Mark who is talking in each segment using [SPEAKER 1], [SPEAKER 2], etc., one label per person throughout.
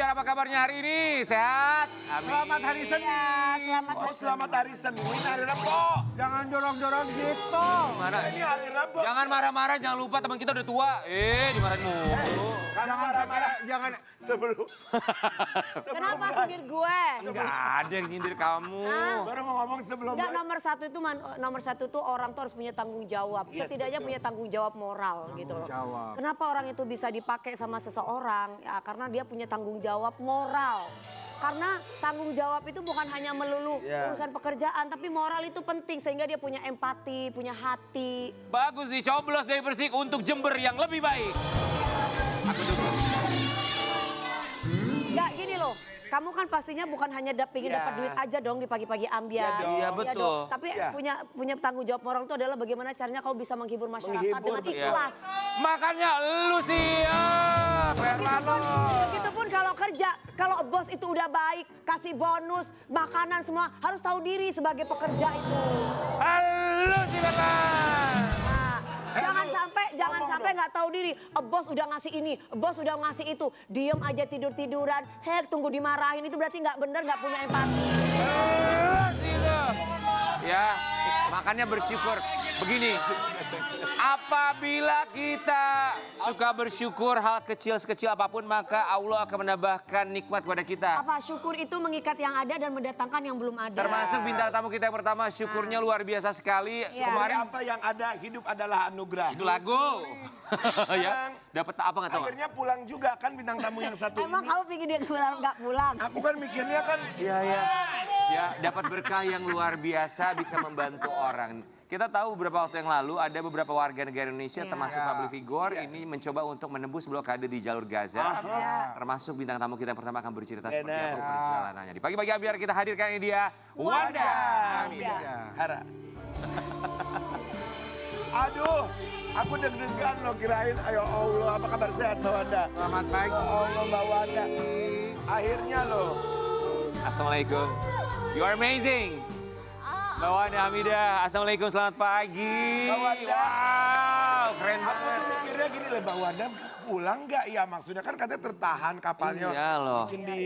[SPEAKER 1] Amidar, apa kabarnya hari ini? Sehat? Amin.
[SPEAKER 2] Selamat hari Senin.
[SPEAKER 3] Selamat hari Senin, hari Rabu.
[SPEAKER 2] Jangan dorong-dorong gitu.
[SPEAKER 1] Mana?
[SPEAKER 3] Ini hari Rabu.
[SPEAKER 1] Jangan marah-marah, jangan lupa teman kita udah tua. Dimarahin mulu.
[SPEAKER 3] Jangan marah-marah, jangan sebelum.
[SPEAKER 4] Kenapa sindir gue?
[SPEAKER 1] Enggak ada yang nyindir kamu.
[SPEAKER 3] Baru mau ngomong sebelum.
[SPEAKER 4] Enggak, nomor satu itu orang tuh harus punya tanggung jawab.
[SPEAKER 3] Yes,
[SPEAKER 4] Setidaknya
[SPEAKER 3] betul.
[SPEAKER 4] punya tanggung jawab moral gitu loh.
[SPEAKER 2] jawab.
[SPEAKER 4] Kenapa orang itu bisa dipakai sama seseorang? Ya karena dia punya tanggung jawab moral. Karena tanggung jawab itu bukan hanya melulu urusan pekerjaan, tapi moral itu penting sehingga dia punya empati, punya hati.
[SPEAKER 1] Bagus nih, coblos dari Persik untuk Jember yang lebih baik. Aku dukung.
[SPEAKER 4] Enggak gini loh. Kamu kan pastinya bukan hanya pengen dapat duit aja dong di pagi-pagi ambiar.
[SPEAKER 1] Iya, betul.
[SPEAKER 4] Tapi
[SPEAKER 3] Iya.
[SPEAKER 4] punya tanggung jawab moral itu adalah bagaimana caranya kamu bisa menghibur masyarakat
[SPEAKER 3] Menghibur,
[SPEAKER 4] dengan
[SPEAKER 3] betul.
[SPEAKER 4] ikhlas.
[SPEAKER 1] Makanya lu sih,
[SPEAKER 4] Begitupun kalau kerja, kalau bos itu udah baik, kasih bonus, makanan semua, harus tahu diri sebagai pekerja itu.
[SPEAKER 1] Lu sih,
[SPEAKER 4] Nah, jangan sampai nggak tahu diri. Bos udah ngasih ini, bos udah ngasih itu, diem aja tiduran, tunggu dimarahin itu berarti nggak bener, nggak punya empati.
[SPEAKER 1] Ya, makanya bersyukur. Begini, apabila kita suka bersyukur hal kecil sekecil apapun, maka Allah akan menambahkan nikmat kepada kita.
[SPEAKER 4] Apa syukur itu mengikat yang ada dan mendatangkan yang belum ada.
[SPEAKER 1] Termasuk bintang tamu kita yang pertama, syukurnya luar biasa sekali.
[SPEAKER 4] Iya.
[SPEAKER 3] Kemarin
[SPEAKER 1] Kemarin
[SPEAKER 3] apa yang ada, hidup adalah anugerah.
[SPEAKER 1] itu lagu. Ya, dapat apa nggak tahu?
[SPEAKER 3] Akhirnya pulang juga kan bintang tamu yang satu
[SPEAKER 4] Emang
[SPEAKER 3] ini.
[SPEAKER 4] kamu pikir dia nggak pulang?
[SPEAKER 3] Aku kan mikirnya kan,
[SPEAKER 1] Ya, dapat berkah yang luar biasa bisa membantu orang. Kita tahu beberapa waktu yang lalu ada beberapa warga negara Indonesia termasuk public figure ini mencoba untuk menembus blokade di jalur Gaza. Termasuk bintang tamu kita yang pertama akan bercerita seperti apa perjalanannya. Di pagi-pagi biar kita hadirkan ini dia Wanda.
[SPEAKER 3] Hara. Aduh, aku deg-degan loh kirain. Ayo Allah, apa kabar sehat Mbak Wanda?
[SPEAKER 2] Selamat pagi.
[SPEAKER 3] Ya Allah Mbak Wanda. Akhirnya loh.
[SPEAKER 1] Assalamualaikum. You are amazing. Mbak Wanda Hamidah, Assalamualaikum, selamat pagi.
[SPEAKER 3] Mbak Wanda.
[SPEAKER 1] Wow, keren
[SPEAKER 3] Aku
[SPEAKER 1] banget.
[SPEAKER 3] tuh mikirnya gini loh Mbak Wanda, pulang nggak ya? Maksudnya kan katanya tertahan kapalnya.
[SPEAKER 1] Iya loh.
[SPEAKER 3] Bikin di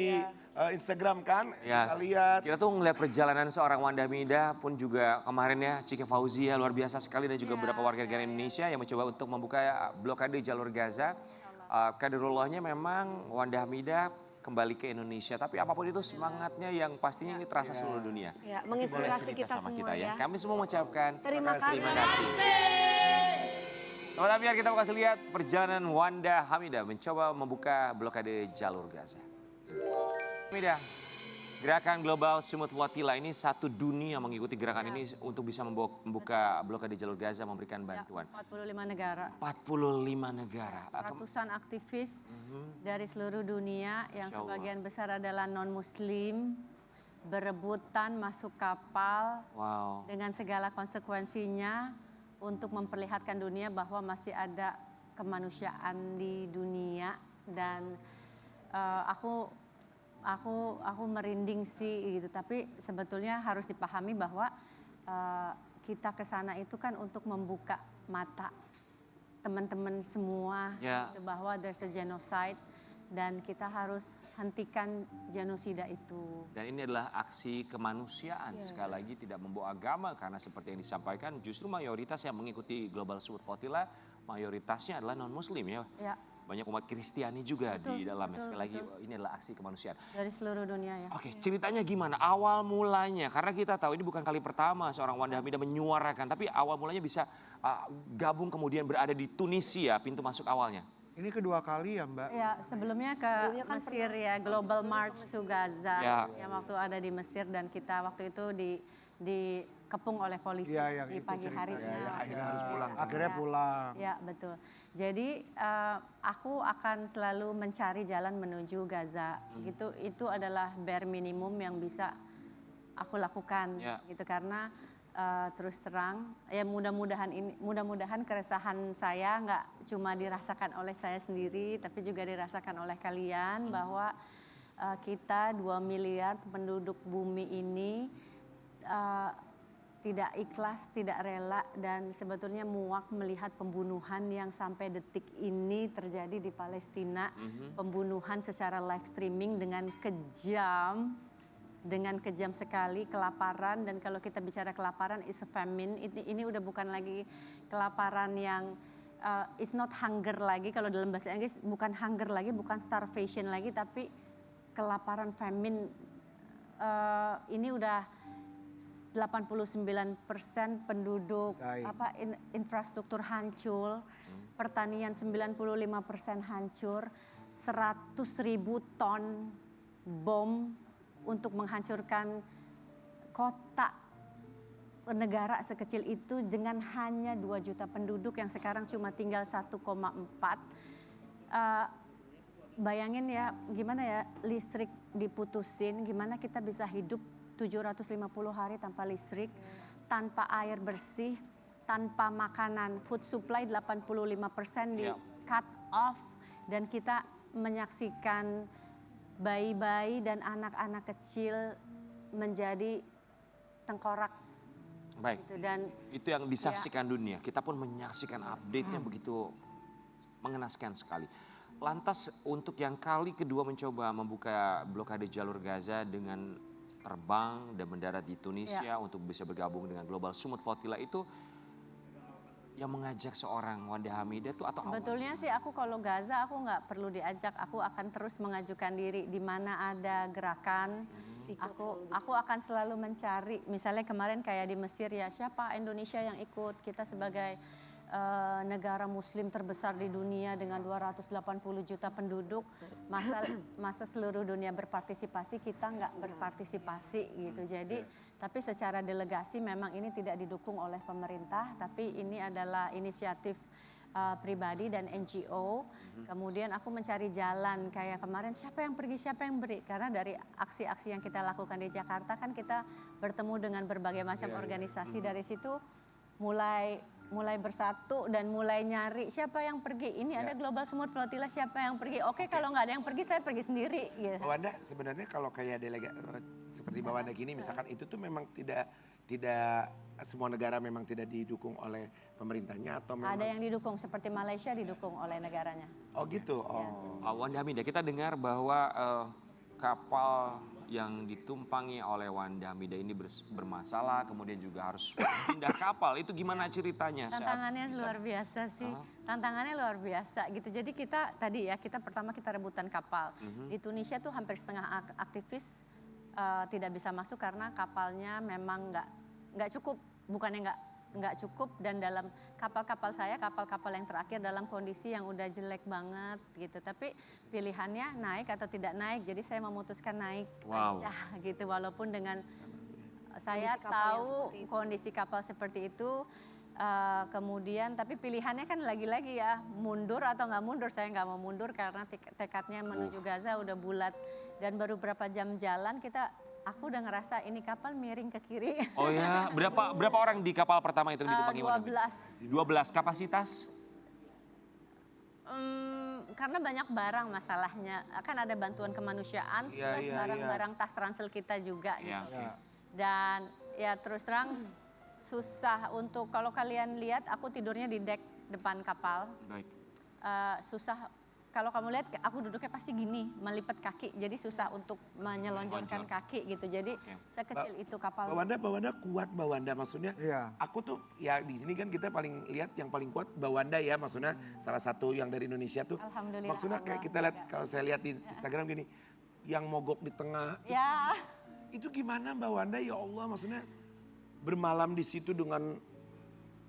[SPEAKER 3] Instagram kan,
[SPEAKER 1] Ya,
[SPEAKER 3] kita lihat.
[SPEAKER 1] kita tuh ngeliat perjalanan seorang Wanda Hamidah pun juga kemarin ya Cike Fauzia luar biasa sekali dan juga beberapa warga negara Indonesia yang mencoba untuk membuka blokade jalur Gaza. Kaderullahnya memang Wanda Hamidah kembali ke Indonesia, tapi apapun itu semangatnya yang pastinya ini terasa seluruh dunia.
[SPEAKER 4] Ya,
[SPEAKER 1] Boleh
[SPEAKER 4] menginspirasi
[SPEAKER 1] cerita
[SPEAKER 4] kita
[SPEAKER 1] sama
[SPEAKER 4] semua
[SPEAKER 1] kita ya.
[SPEAKER 4] ya.
[SPEAKER 1] Kami semua mengucapkan
[SPEAKER 4] Terima kasih.
[SPEAKER 1] terima kasih. Sobat biar kita mau kasih lihat perjalanan Wanda Hamidah mencoba membuka blokade jalur Gaza. Hamidah, gerakan global Sumut Watila ini satu dunia mengikuti gerakan ini untuk bisa membuka blokade jalur Gaza, memberikan bantuan.
[SPEAKER 5] 45 negara.
[SPEAKER 1] 45 negara.
[SPEAKER 5] Ratusan aktivis dari seluruh dunia yang
[SPEAKER 1] Insya Allah.
[SPEAKER 5] sebagian besar adalah non-muslim berebutan masuk kapal
[SPEAKER 1] Wow.
[SPEAKER 5] dengan segala konsekuensinya untuk memperlihatkan dunia bahwa masih ada kemanusiaan di dunia dan aku merinding sih gitu, tapi sebetulnya harus dipahami bahwa kita ke sana itu kan untuk membuka mata teman-teman semua gitu, bahwa there's a genocide dan kita harus hentikan genosida itu.
[SPEAKER 1] Dan ini adalah aksi kemanusiaan. Sekali lagi tidak membawa agama karena seperti yang disampaikan justru mayoritas yang mengikuti Global Sumut Watila mayoritasnya adalah non-muslim ya.
[SPEAKER 5] Ya,
[SPEAKER 1] Banyak umat Kristiani juga di dalamnya. Sekali lagi ini adalah aksi kemanusiaan.
[SPEAKER 5] dari seluruh dunia ya.
[SPEAKER 1] Oke, ceritanya gimana? Awal mulanya, karena kita tahu ini bukan kali pertama seorang Wanda Hamidah menyuarakan, tapi awal mulanya bisa gabung kemudian berada di Tunisia, pintu masuk awalnya.
[SPEAKER 2] Ini kedua kali ya Mbak?
[SPEAKER 5] Ya, sebelumnya ke Mesir ya, Global March to Gaza yang waktu ada di Mesir dan kita waktu itu dikepung oleh polisi di pagi harinya.
[SPEAKER 3] Akhirnya harus pulang.
[SPEAKER 2] Akhirnya pulang.
[SPEAKER 5] Ya, betul. Jadi aku akan selalu mencari jalan menuju Gaza. Gitu, itu adalah bare minimum yang bisa aku lakukan gitu karena terus terang ya mudah-mudahan keresahan saya nggak cuma dirasakan oleh saya sendiri tapi juga dirasakan oleh kalian bahwa kita 2 miliar penduduk bumi ini tidak ikhlas, tidak rela, dan sebetulnya muak melihat pembunuhan yang sampai detik ini terjadi di Palestina. Pembunuhan secara live streaming dengan kejam sekali, kelaparan. Dan kalau kita bicara kelaparan, is a famine. Ini udah bukan lagi kelaparan yang it's not hunger lagi. Kalau dalam bahasa Inggris bukan hunger lagi, bukan starvation lagi, tapi kelaparan, famine. Ini udah 89% penduduk, infrastruktur hancur, pertanian 95% hancur, 100.000 ton bom untuk menghancurkan kota negara sekecil itu dengan hanya 2 juta penduduk yang sekarang cuma tinggal 1,4. Bayangin ya, gimana ya listrik diputusin, gimana kita bisa hidup 750 hari tanpa listrik, tanpa air bersih, tanpa makanan. Food supply 85% di cut off, dan kita menyaksikan bayi-bayi dan anak-anak kecil menjadi tengkorak.
[SPEAKER 1] Baik,
[SPEAKER 5] Gitu. Dan
[SPEAKER 1] itu yang disaksikan dunia. Kita pun menyaksikan update-nya begitu mengenaskan sekali. Lantas untuk yang kali kedua mencoba membuka blokade jalur Gaza dengan terbang dan mendarat di Tunisia untuk bisa bergabung dengan Global Summit Flotilla itu yang mengajak seorang Wanda Hamidah itu atau
[SPEAKER 5] sebetulnya sih aku kalau Gaza aku nggak perlu diajak, aku akan terus mengajukan diri di mana ada gerakan. Aku akan selalu mencari, misalnya kemarin kayak di Mesir ya, siapa Indonesia yang ikut, kita sebagai negara muslim terbesar di dunia dengan 280 juta penduduk, masa seluruh dunia berpartisipasi, kita nggak berpartisipasi gitu. Jadi tapi secara delegasi memang ini tidak didukung oleh pemerintah, tapi ini adalah inisiatif pribadi dan NGO. Kemudian aku mencari jalan kayak kemarin, siapa yang pergi, siapa yang beri, karena dari aksi-aksi yang kita lakukan di Jakarta kan kita bertemu dengan berbagai macam organisasi. Dari situ mulai bersatu dan mulai nyari siapa yang pergi. Ini ada Global Summit Flotilla, siapa yang pergi. Oke, kalau nggak ada yang pergi saya pergi sendiri gitu.
[SPEAKER 3] Mbak Wanda, sebenarnya kalau kayak seperti Mbak Wanda gini misalkan itu tuh memang tidak semua negara memang tidak didukung oleh pemerintahnya atau memang
[SPEAKER 5] Ada yang didukung, seperti Malaysia didukung oleh negaranya.
[SPEAKER 3] Oh gitu. Oh.
[SPEAKER 1] Wanda Hamidah, kita dengar bahwa kapal yang ditumpangi oleh Wanda Hamidah ini bermasalah, kemudian juga harus pindah kapal. Itu gimana ceritanya?
[SPEAKER 5] Tantangannya luar biasa sih. Tantangannya luar biasa gitu. Jadi kita pertama kita rebutan kapal. Di Tunisia tuh hampir setengah aktivis tidak bisa masuk karena kapalnya memang nggak cukup. Bukannya nggak cukup, dan dalam kapal-kapal yang terakhir dalam kondisi yang udah jelek banget gitu. Tapi pilihannya naik atau tidak naik, jadi saya memutuskan naik aja gitu. Walaupun dengan saya tahu kondisi kapal seperti itu, kemudian tapi pilihannya kan lagi-lagi ya mundur atau nggak mundur. Saya nggak mau mundur karena tekadnya menuju Gaza udah bulat, dan baru berapa jam jalan aku udah ngerasa ini kapal miring ke kiri.
[SPEAKER 1] Oh ya, berapa orang di kapal pertama itu yang ditumpangi?
[SPEAKER 5] 12.
[SPEAKER 1] 12 kapasitas?
[SPEAKER 5] Karena banyak barang masalahnya. Kan ada bantuan kemanusiaan, plus barang-barang tas ransel kita juga gitu. Dan ya terus terang susah untuk, kalau kalian lihat aku tidurnya di dek depan kapal.
[SPEAKER 1] Baik.
[SPEAKER 5] Susah. Kalau kamu lihat aku duduknya pasti gini, melipat kaki, jadi susah untuk menyelonjorkan kaki gitu. Jadi sekecil itu kapal.
[SPEAKER 3] Mbak Wanda kuat, Mbak Wanda, maksudnya. Aku tuh ya di sini kan kita paling lihat yang paling kuat Mbak Wanda ya, maksudnya salah satu yang dari Indonesia tuh.
[SPEAKER 5] Alhamdulillah.
[SPEAKER 3] Maksudnya kayak kita lihat, kalau saya lihat di Instagram gini, yang mogok di tengah.
[SPEAKER 5] Ya.
[SPEAKER 3] Itu gimana Mbak Wanda, ya Allah, maksudnya bermalam di situ dengan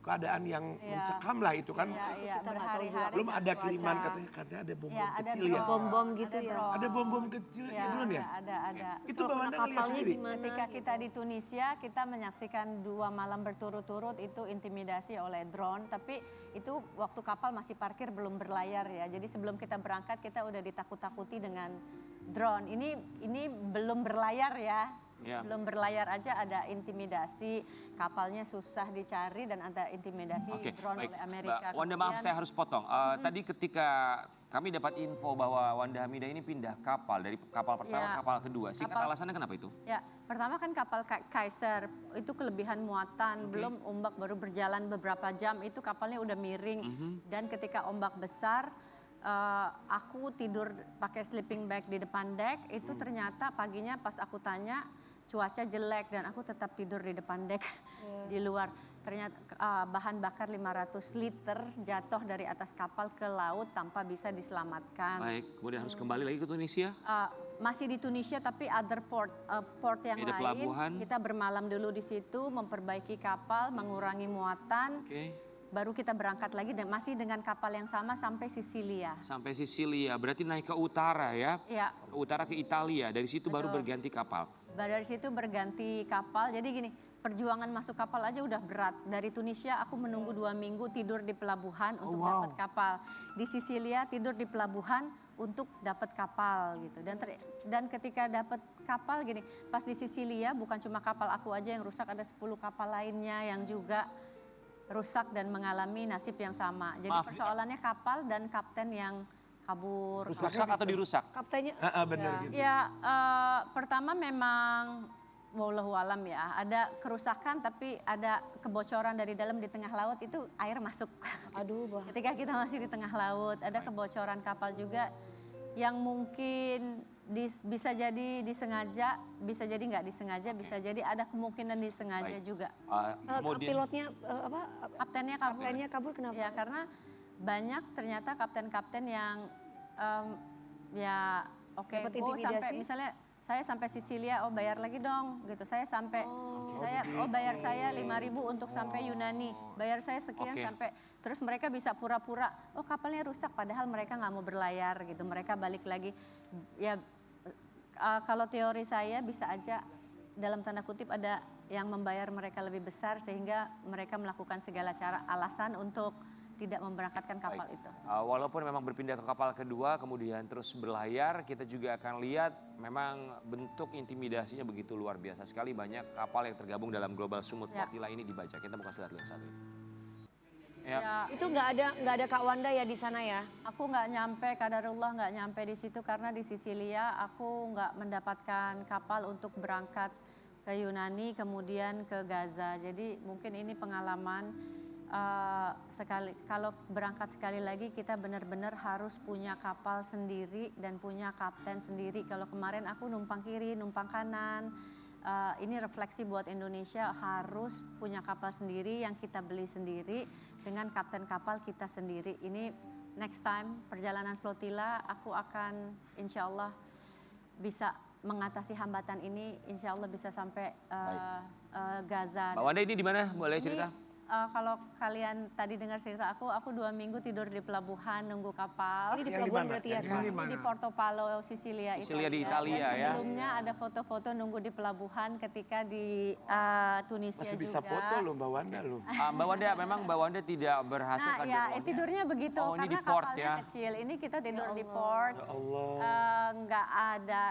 [SPEAKER 3] keadaan yang mencekam lah itu kan.
[SPEAKER 5] Iya, berhari-hari.
[SPEAKER 3] Belum ada kiriman, katanya ada bom kecil ya.
[SPEAKER 4] Bom-bom gitu ya.
[SPEAKER 3] Ada bom kecil ya, drone ya?
[SPEAKER 5] Ada.
[SPEAKER 3] Itu Mbak Wanda ngeliat sendiri?
[SPEAKER 5] Ketika kita di Tunisia, kita menyaksikan 2 malam berturut-turut itu intimidasi oleh drone. Tapi itu waktu kapal masih parkir, belum berlayar ya. Jadi sebelum kita berangkat kita udah ditakut-takuti dengan drone. Ini belum berlayar ya. Belum berlayar aja ada intimidasi, kapalnya susah dicari dan ada intimidasi drone oleh Amerika.
[SPEAKER 1] Mbak Wanda, maaf saya harus potong. Tadi ketika kami dapat info bahwa Wanda Hamidah ini pindah kapal dari kapal pertama ke kapal kedua. Singkat alasannya kenapa itu?
[SPEAKER 5] Ya, pertama kan kapal Kaiser itu kelebihan muatan, belum ombak baru berjalan beberapa jam itu kapalnya udah miring. Dan ketika ombak besar, aku tidur pakai sleeping bag di depan dek, itu ternyata paginya pas aku tanya cuaca jelek dan aku tetap tidur di depan dek di luar. Ternyata bahan bakar 500 liter jatuh dari atas kapal ke laut tanpa bisa diselamatkan.
[SPEAKER 1] Baik, kemudian harus kembali lagi ke Tunisia?
[SPEAKER 5] Masih di Tunisia tapi other port yang lain.
[SPEAKER 1] Pelabuhan.
[SPEAKER 5] Kita bermalam dulu di situ, memperbaiki kapal, mengurangi muatan. Baru kita berangkat lagi dan masih dengan kapal yang sama sampai Sisilia.
[SPEAKER 1] Sampai Sisilia, berarti naik ke utara ya?
[SPEAKER 5] Iya.
[SPEAKER 1] Ke utara ke Italia, dari situ baru berganti kapal.
[SPEAKER 5] Dari situ berganti kapal, jadi gini, perjuangan masuk kapal aja udah berat. Dari Tunisia aku menunggu 2 minggu tidur di pelabuhan untuk dapat kapal. Di Sisilia tidur di pelabuhan untuk dapat kapal gitu. Dan ketika dapat kapal gini, pas di Sisilia bukan cuma kapal aku aja yang rusak, ada 10 kapal lainnya yang juga rusak dan mengalami nasib yang sama. Jadi persoalannya kapal dan kapten yang kabur.
[SPEAKER 1] Rusak atau dirusak?
[SPEAKER 4] Kaptennya.
[SPEAKER 3] Benar gitu.
[SPEAKER 5] Ya, pertama memang wallahu alam ya, ada kerusakan tapi ada kebocoran dari dalam di tengah laut itu air masuk.
[SPEAKER 4] Aduh,
[SPEAKER 5] Ketika kita masih di tengah laut, ada kebocoran kapal juga yang mungkin bisa jadi disengaja, bisa jadi nggak disengaja, bisa jadi ada kemungkinan disengaja juga.
[SPEAKER 4] Pilotnya
[SPEAKER 5] Kaptennya kabur
[SPEAKER 4] kenapa?
[SPEAKER 5] Ya karena banyak ternyata kapten-kapten yang
[SPEAKER 4] Dapat
[SPEAKER 5] sampai
[SPEAKER 4] intimidasi?
[SPEAKER 5] misalnya saya sampai Sisilia, bayar lagi dong gitu. Saya sampai bayar saya 5.000 untuk sampai Yunani. Bayar saya sekian sampai terus mereka bisa pura-pura kapalnya rusak padahal mereka nggak mau berlayar gitu. Mereka balik lagi. Ya kalau teori saya bisa aja dalam tanda kutip ada yang membayar mereka lebih besar sehingga mereka melakukan segala cara alasan untuk tidak memberangkatkan kapal itu.
[SPEAKER 1] Walaupun memang berpindah ke kapal kedua, kemudian terus berlayar, kita juga akan lihat memang bentuk intimidasinya begitu luar biasa sekali. Banyak kapal yang tergabung dalam Global Sumut Flotilla ini dibajak. Kita buka slide yang satu ini.
[SPEAKER 4] Itu nggak ada Kak Wanda ya di sana ya?
[SPEAKER 5] Aku nggak nyampe, kadarullah nggak nyampe di situ karena di Sisilia aku nggak mendapatkan kapal untuk berangkat ke Yunani kemudian ke Gaza. Jadi mungkin ini pengalaman. Kalau berangkat sekali lagi kita benar-benar harus punya kapal sendiri dan punya kapten sendiri. Kalau kemarin aku numpang kiri, numpang kanan, ini refleksi buat Indonesia harus punya kapal sendiri yang kita beli sendiri dengan kapten kapal kita sendiri. Ini next time perjalanan flotilla aku akan insya Allah bisa mengatasi hambatan ini, insya Allah bisa sampai Gaza.
[SPEAKER 1] Mbak Wanda ini di mana? Boleh cerita?
[SPEAKER 5] Kalau kalian tadi dengar cerita aku 2 minggu tidur di pelabuhan nunggu kapal.
[SPEAKER 4] Ini di pelabuhan berarti ya?
[SPEAKER 5] Di Portopalo, Sisilia,
[SPEAKER 1] Sisilia di Italia ya.
[SPEAKER 5] Sebelumnya ada foto-foto nunggu di pelabuhan ketika di Tunisia
[SPEAKER 3] Masih
[SPEAKER 5] juga.
[SPEAKER 3] bisa foto loh Mbak Wanda loh.
[SPEAKER 1] Mbak Wanda, memang Mbak Wanda tidak berhasil
[SPEAKER 5] Nah ya, tidurnya begitu
[SPEAKER 1] ini di
[SPEAKER 5] karena
[SPEAKER 1] port
[SPEAKER 5] kapalnya
[SPEAKER 1] ya?
[SPEAKER 5] kecil. Ini kita tidur di port.
[SPEAKER 3] Ya Allah.
[SPEAKER 5] Nggak ada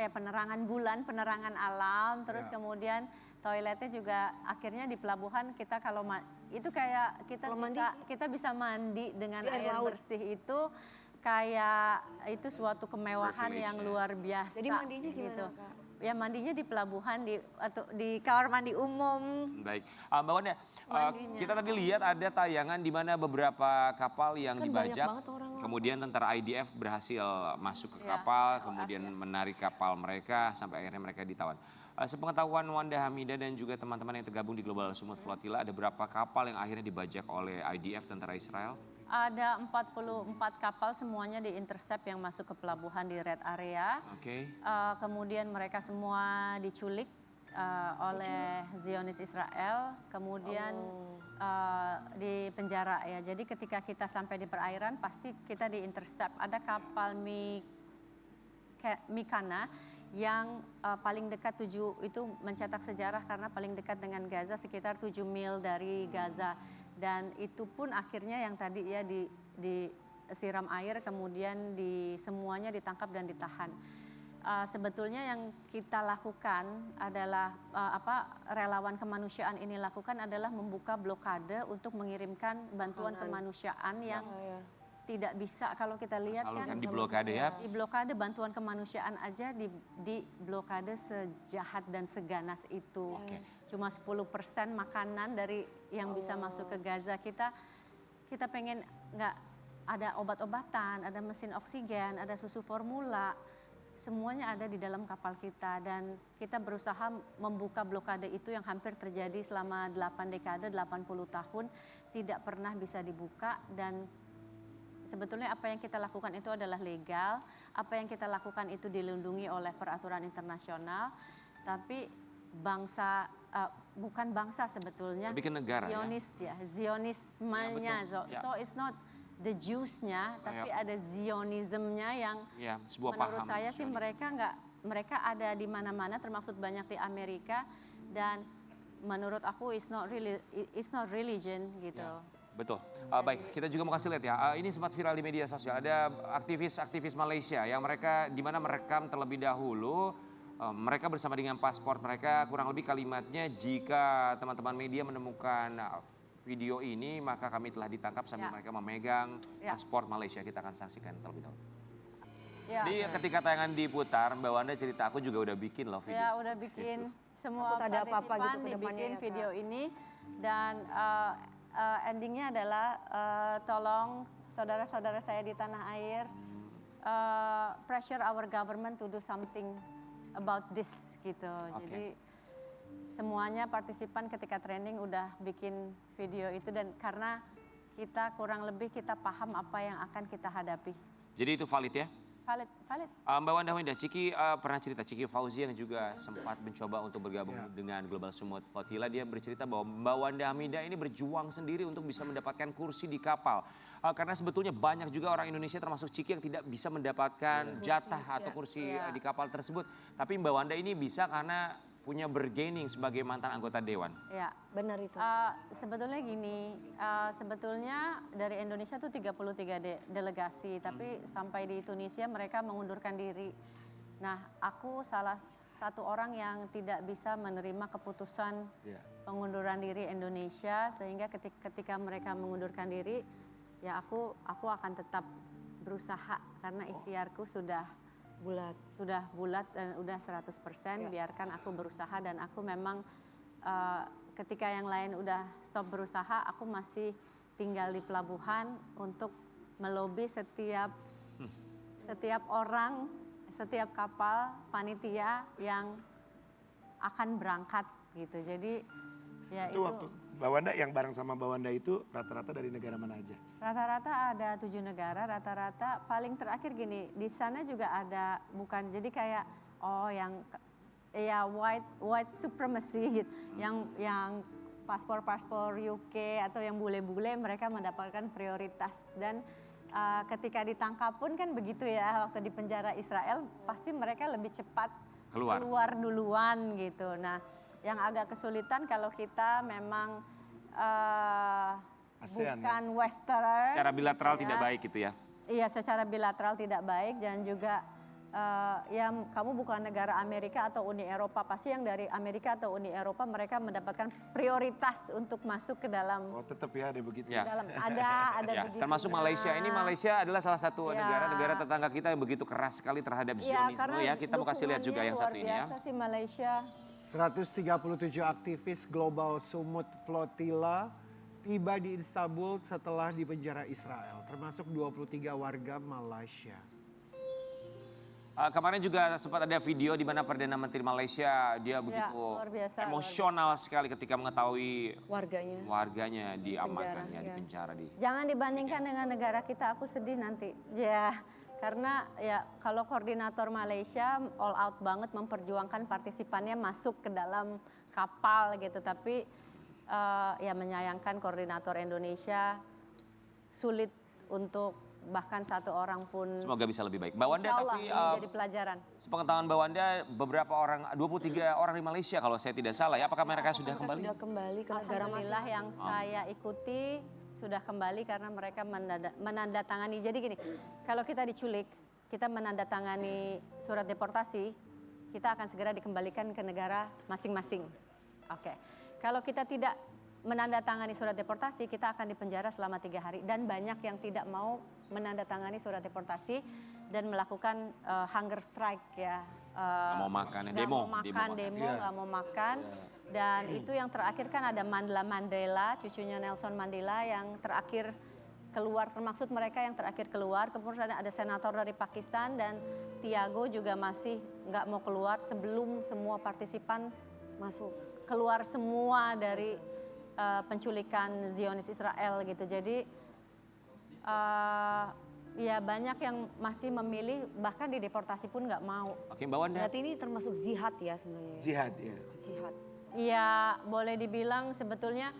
[SPEAKER 5] penerangan bulan, penerangan alam, terus kemudian toiletnya juga akhirnya di pelabuhan kita kalau itu kayak kita bisa mandi dengan air bersih itu kayak itu suatu kemewahan yang luar biasa.
[SPEAKER 4] Jadi mandinya gimana,
[SPEAKER 5] gitu.
[SPEAKER 4] Kak?
[SPEAKER 5] Ya mandinya di pelabuhan atau di kamar mandi umum.
[SPEAKER 1] Baik, Mbak Wanda, kita tadi lihat ada tayangan di mana beberapa kapal yang dibajak, kemudian tentara IDF berhasil masuk ke kapal, kemudian menarik kapal mereka sampai akhirnya mereka ditawan. Sepengetahuan Wanda Hamidah dan juga teman-teman yang tergabung di Global Sumut Flotilla, ada berapa kapal yang akhirnya dibajak oleh IDF, tentara Israel?
[SPEAKER 5] Ada 44 kapal semuanya di-intercept yang masuk ke pelabuhan di Red Area. Kemudian mereka semua diculik oleh Zionis Israel, kemudian di penjara ya. Jadi ketika kita sampai di perairan pasti kita di-intercept. Ada kapal Mikana yang paling dekat itu mencetak sejarah karena paling dekat dengan Gaza sekitar 7 mil dari Gaza. Dan itu pun akhirnya yang tadi ya disiram air kemudian semuanya ditangkap dan ditahan. sebetulnya yang kita lakukan adalah relawan kemanusiaan ini lakukan adalah membuka blokade untuk mengirimkan bantuan kemanusiaan yang tidak bisa, kalau kita lihat kan
[SPEAKER 1] di blokade ya.
[SPEAKER 5] di blokade bantuan kemanusiaan aja di blokade sejahat dan seganas itu. Cuma 10% makanan dari yang bisa masuk ke Gaza. Kita pengen nggak ada obat-obatan, ada mesin oksigen, ada susu formula. Semuanya ada di dalam kapal kita dan kita berusaha membuka blokade itu yang hampir terjadi selama 8 dekade, 80 tahun tidak pernah bisa dibuka. Dan sebetulnya apa yang kita lakukan itu adalah legal, apa yang kita lakukan itu dilindungi oleh peraturan internasional, tapi bangsa bukan bangsa sebetulnya,
[SPEAKER 1] lebih ke negara
[SPEAKER 5] Zionis ya, Zionismenya, so it's not the Jews-nya, tapi ada Zionismnya yang
[SPEAKER 1] sebuah
[SPEAKER 5] menurut
[SPEAKER 1] paham
[SPEAKER 5] saya sih
[SPEAKER 1] Zionisme.
[SPEAKER 5] mereka ada di mana-mana, termasuk banyak di Amerika, dan menurut aku it's not religion gitu.
[SPEAKER 1] Betul. Baik, kita juga mau kasih lihat ya. Ini sempat viral di media sosial. Ada aktivis Malaysia yang mereka di mana merekam terlebih dahulu. Mereka bersama dengan paspor mereka, kurang lebih kalimatnya, jika teman-teman media menemukan video ini maka kami telah ditangkap sambil mereka memegang paspor Malaysia. Kita akan saksikan terlebih dahulu. Jadi ketika tayangan diputar, Mbak Wanda cerita, aku juga udah bikin loh video.
[SPEAKER 5] Ya udah bikin, semua partisipan dibikin video ini, dan endingnya adalah tolong saudara-saudara saya di tanah air, pressure our government to do something about this gitu. Jadi semuanya partisipan ketika training udah bikin video itu, dan karena kita kurang lebih kita paham apa yang akan kita hadapi.
[SPEAKER 1] Jadi itu valid ya?
[SPEAKER 5] Valid.
[SPEAKER 1] Mbak Wanda Hamida, Ciki pernah cerita, Ciki Fauzi yang juga sempat mencoba untuk bergabung dengan Global Sumut Flotilla, dia bercerita bahwa Mbak Wanda Hamida ini berjuang sendiri untuk bisa mendapatkan kursi di kapal. Karena sebetulnya banyak juga orang Indonesia termasuk Ciki yang tidak bisa mendapatkan jatah atau kursi di kapal tersebut. Tapi Mbak Wanda ini bisa karena punya bergaining sebagai mantan anggota dewan.
[SPEAKER 4] Ya, benar itu.
[SPEAKER 5] Sebetulnya gini, sebetulnya dari Indonesia tuh 33 delegasi, tapi sampai di Tunisia mereka mengundurkan diri. Nah, aku salah satu orang yang tidak bisa menerima keputusan pengunduran diri Indonesia, sehingga ketika mereka mengundurkan diri, ya aku akan tetap berusaha karena ikhtiarku sudah bulat dan udah 100%, biarkan aku berusaha. Dan aku memang ketika yang lain udah stop berusaha, aku masih tinggal di pelabuhan untuk melobi setiap orang, setiap kapal panitia yang akan berangkat gitu. Jadi ya itu
[SPEAKER 3] waktu Mbak Wanda yang bareng sama Mbak Wanda itu rata-rata dari negara mana aja?
[SPEAKER 5] Rata-rata ada 7 negara, rata-rata paling terakhir gini, di sana juga ada, bukan jadi kayak yang white supremacy gitu, yang paspor UK atau yang bule-bule mereka mendapatkan prioritas. Dan ketika ditangkap pun kan begitu ya, waktu di penjara Israel pasti mereka lebih cepat keluar duluan gitu. Nah, yang agak kesulitan kalau kita memang
[SPEAKER 3] ASEAN,
[SPEAKER 5] bukan Western.
[SPEAKER 1] Secara bilateral tidak baik gitu ya?
[SPEAKER 5] Iya, secara bilateral tidak baik, dan juga kamu bukan negara Amerika atau Uni Eropa, pasti yang dari Amerika atau Uni Eropa mereka mendapatkan prioritas untuk masuk ke dalam.
[SPEAKER 3] Oh, tetap ya ada begitu.
[SPEAKER 5] Dalam ada begitu.
[SPEAKER 1] Termasuk Malaysia. Ini Malaysia adalah salah satu negara tetangga kita yang begitu keras sekali terhadap Zionisme ya. Kita mau kasih lihat juga yang satu ini ya.
[SPEAKER 5] Luar biasa sih Malaysia.
[SPEAKER 2] 137 aktivis Global Sumut Flotilla tiba di Istanbul setelah dipenjara Israel, termasuk 23 warga Malaysia.
[SPEAKER 1] Kemarin juga sempat ada video di mana Perdana Menteri Malaysia dia begitu emosional sekali ketika mengetahui warganya diamankan, di penjara.
[SPEAKER 5] Jangan dibandingkan dengan negara kita, aku sedih nanti. Ya, karena ya kalau koordinator Malaysia all out banget memperjuangkan partisipannya masuk ke dalam kapal gitu, tapi ya menyayangkan koordinator Indonesia sulit untuk bahkan satu orang pun.
[SPEAKER 1] Semoga bisa lebih baik. Mbak Wanda, tapi
[SPEAKER 5] jadi pelajaran.
[SPEAKER 1] Sepengetahuan Mbak Wanda, beberapa orang, 23 orang di Malaysia kalau saya tidak salah ya, apakah mereka sudah kembali?
[SPEAKER 4] Sudah kembali ke negara
[SPEAKER 5] Alhamdulillah yang saya ikuti sudah kembali karena mereka menandatangani. Jadi gini, kalau kita diculik, kita menandatangani surat deportasi, kita akan segera dikembalikan ke negara masing-masing. Oke. Kalau kita tidak menandatangani surat deportasi, kita akan dipenjara selama 3 hari. Dan banyak yang tidak mau menandatangani surat deportasi dan melakukan hunger strike ya.
[SPEAKER 1] Nggak mau makan,
[SPEAKER 5] Nggak mau makan, demo, nggak mau makan. Dan itu yang terakhir kan ada Mandela, cucunya Nelson Mandela yang terakhir keluar, termaksud mereka yang terakhir keluar. Kemudian ada senator dari Pakistan dan Tiago juga masih nggak mau keluar sebelum semua partisipan
[SPEAKER 4] Masuk.
[SPEAKER 5] keluar semua dari penculikan Zionis Israel gitu. Jadi ya banyak yang masih memilih, bahkan dideportasi pun nggak mau.
[SPEAKER 1] Oke, Mbak Wanda.
[SPEAKER 4] Berarti ini termasuk jihad ya sebenarnya.
[SPEAKER 3] Jihad ya.
[SPEAKER 4] Jihad.
[SPEAKER 5] Ya boleh dibilang sebetulnya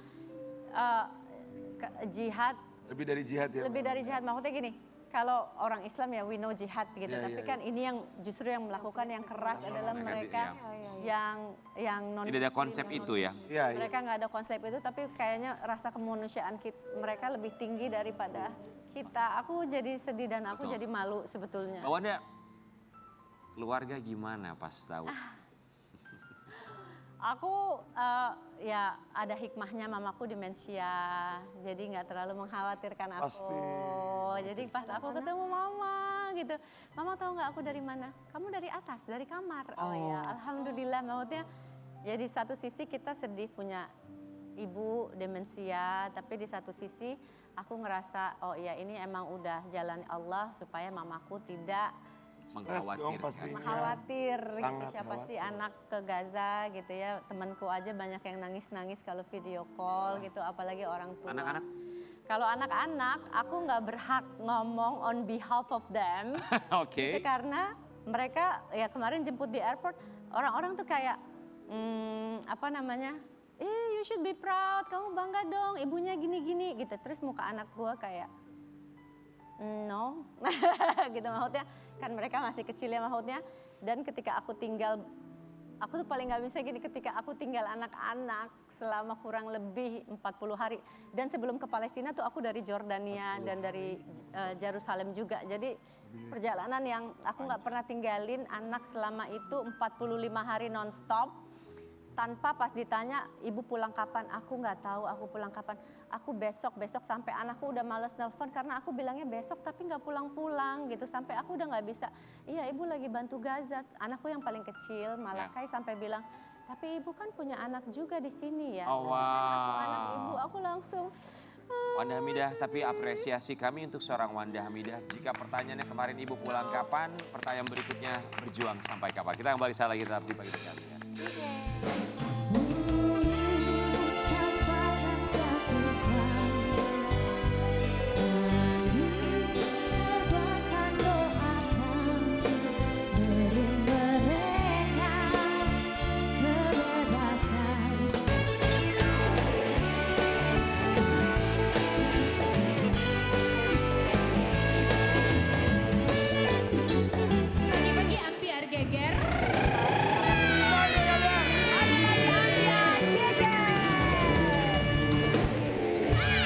[SPEAKER 5] jihad.
[SPEAKER 3] Lebih dari jihad ya.
[SPEAKER 5] Lebih dari jihad, maksudnya gini, kalau orang Islam ya we know jihad gitu, tapi kan ini yang justru yang melakukan yang keras adalah mereka yang non.
[SPEAKER 1] Tidak ada konsep itu ya.
[SPEAKER 3] Iya, iya.
[SPEAKER 5] Mereka nggak ada konsep itu, tapi kayaknya rasa kemanusiaan mereka lebih tinggi daripada kita. Aku jadi sedih dan aku
[SPEAKER 1] Betul.
[SPEAKER 5] jadi malu sebetulnya.
[SPEAKER 1] Mbak Wanda, keluarga gimana pas tahu?
[SPEAKER 5] Aku ya ada hikmahnya, mamaku demensia, jadi nggak terlalu mengkhawatirkan aku.
[SPEAKER 3] Pasti.
[SPEAKER 5] Jadi pas aku ketemu mama gitu, mama tahu nggak aku dari mana? Kamu dari atas, dari kamar. Oh ya, alhamdulillah. Maksudnya, ya di satu sisi kita sedih punya ibu demensia, tapi di satu sisi aku ngerasa oh ya ini emang udah jalan Allah supaya mamaku tidak
[SPEAKER 1] Mengkhawatirkan.
[SPEAKER 5] khawatir gitu,
[SPEAKER 3] Sangat
[SPEAKER 5] siapa sih
[SPEAKER 3] khawatir.
[SPEAKER 5] anak ke Gaza gitu ya, temanku aja banyak yang nangis-nangis kalau video call gitu, apalagi orang tua.
[SPEAKER 1] Anak-anak?
[SPEAKER 5] Kalau anak-anak aku nggak berhak ngomong on behalf of them.
[SPEAKER 1] Oke.
[SPEAKER 5] Gitu, karena mereka ya kemarin jemput di airport, orang-orang tuh kayak apa namanya, you should be proud, kamu bangga dong, ibunya gini-gini gitu. Terus muka anak gua kayak no, gitu maksudnya. Kan mereka masih kecil ya maksudnya. Dan ketika aku tinggal, aku tuh paling nggak bisa gini, ketika aku tinggal anak-anak selama kurang lebih 40 hari. Dan sebelum ke Palestina tuh aku dari Jordania dan dari Yerusalem juga. Jadi perjalanan yang aku nggak pernah tinggalin anak selama itu 45 hari nonstop. Tanpa pas ditanya, ibu pulang kapan? Aku nggak tahu aku pulang kapan. Aku besok sampai anakku udah males nelfon karena aku bilangnya besok tapi nggak pulang-pulang gitu. Sampai aku udah nggak bisa, iya ibu lagi bantu Gaza. Anakku yang paling kecil, Malakai sampai bilang, tapi ibu kan punya anak juga di sini ya.
[SPEAKER 1] Oh,
[SPEAKER 5] Aku
[SPEAKER 1] wow.
[SPEAKER 5] anak ibu, aku langsung.
[SPEAKER 1] Wanda Hamidah, tapi apresiasi kami untuk seorang Wanda Hamidah. Jika pertanyaannya kemarin ibu pulang kapan, pertanyaan berikutnya berjuang sampai kapan. Kita kembali salah lagi tetap di Pagi Sekalian.
[SPEAKER 6] Pagi-pagi ambiar geger.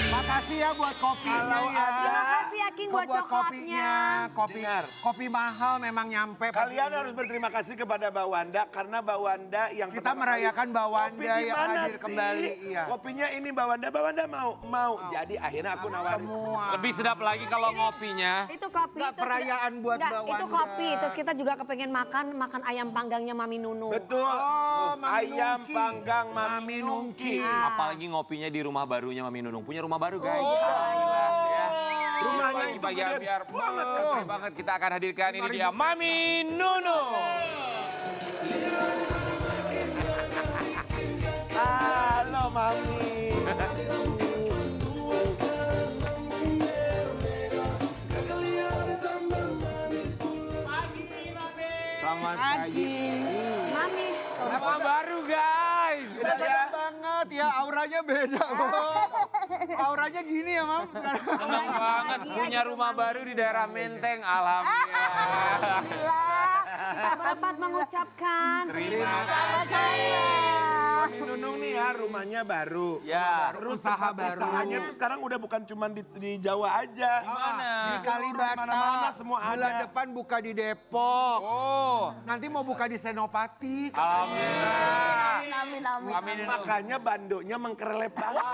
[SPEAKER 2] Makasih ya buat kopinya ya.
[SPEAKER 4] Terima kasih ya King buat coklatnya.
[SPEAKER 3] Dengar.
[SPEAKER 2] Kopi mahal memang nyampe.
[SPEAKER 3] Kalian harus berterima kasih kepada Mbak Wanda karena Mbak Wanda yang
[SPEAKER 2] Kita
[SPEAKER 3] pertama
[SPEAKER 2] merayakan
[SPEAKER 3] kali,
[SPEAKER 2] Mbak Wanda
[SPEAKER 3] "Kopi
[SPEAKER 2] yang
[SPEAKER 3] gimana
[SPEAKER 2] hadir
[SPEAKER 3] sih?
[SPEAKER 2] kembali." Iya.
[SPEAKER 3] Kopinya ini Mbak Wanda mau. Jadi akhirnya aku nawarin.
[SPEAKER 2] Semua.
[SPEAKER 1] Lebih sedap lagi kalau ngopinya.
[SPEAKER 4] Itu kopi.
[SPEAKER 2] Nggak,
[SPEAKER 4] terus
[SPEAKER 2] perayaan buat
[SPEAKER 4] nggak,
[SPEAKER 2] Mbak
[SPEAKER 4] Itu
[SPEAKER 2] Wanda.
[SPEAKER 4] kopi, terus kita juga kepengen makan ayam panggangnya Mami Nunu.
[SPEAKER 3] Betul.
[SPEAKER 2] Oh, Mami
[SPEAKER 3] Ayam
[SPEAKER 2] Nungki.
[SPEAKER 3] panggang Mami
[SPEAKER 2] Mami
[SPEAKER 3] Nungki.
[SPEAKER 2] Nungki.
[SPEAKER 1] Apalagi ngopinya di rumah barunya Mami Nunung. Punya rumah baru guys.
[SPEAKER 2] Oh.
[SPEAKER 1] Alhamdulillah ya.
[SPEAKER 3] Rumahnya itu
[SPEAKER 1] Pagi
[SPEAKER 3] gede
[SPEAKER 1] biar
[SPEAKER 3] banget,
[SPEAKER 1] Keren banget, kita akan hadirkan ini dia Mami Nunung.
[SPEAKER 3] Halo Mami.
[SPEAKER 1] Selamat pagi.
[SPEAKER 4] Mami.
[SPEAKER 1] Rumah baru guys.
[SPEAKER 2] Senang banget ya, auranya beda. Auranya gini ya, Mam.
[SPEAKER 1] Senang banget punya rumah baru di daerah Menteng. Alhamdulillah.
[SPEAKER 4] Kita berempat mengucapkan
[SPEAKER 1] Terima kasih.
[SPEAKER 3] Nunung nih ya rumahnya baru.
[SPEAKER 1] Ya.
[SPEAKER 3] Terus
[SPEAKER 2] Usaha
[SPEAKER 3] tempat
[SPEAKER 2] baru.
[SPEAKER 3] usahanya tuh sekarang udah bukan cuma di Jawa aja.
[SPEAKER 1] Mana?
[SPEAKER 2] Di Kalibata.
[SPEAKER 3] Mana-mana semua
[SPEAKER 2] Bulan
[SPEAKER 3] ada.
[SPEAKER 2] depan buka di Depok.
[SPEAKER 1] Oh.
[SPEAKER 2] Nanti mau buka di Senopati.
[SPEAKER 5] Amin, amin.
[SPEAKER 1] Amin.
[SPEAKER 3] Makanya bandonya mengkerelep banget.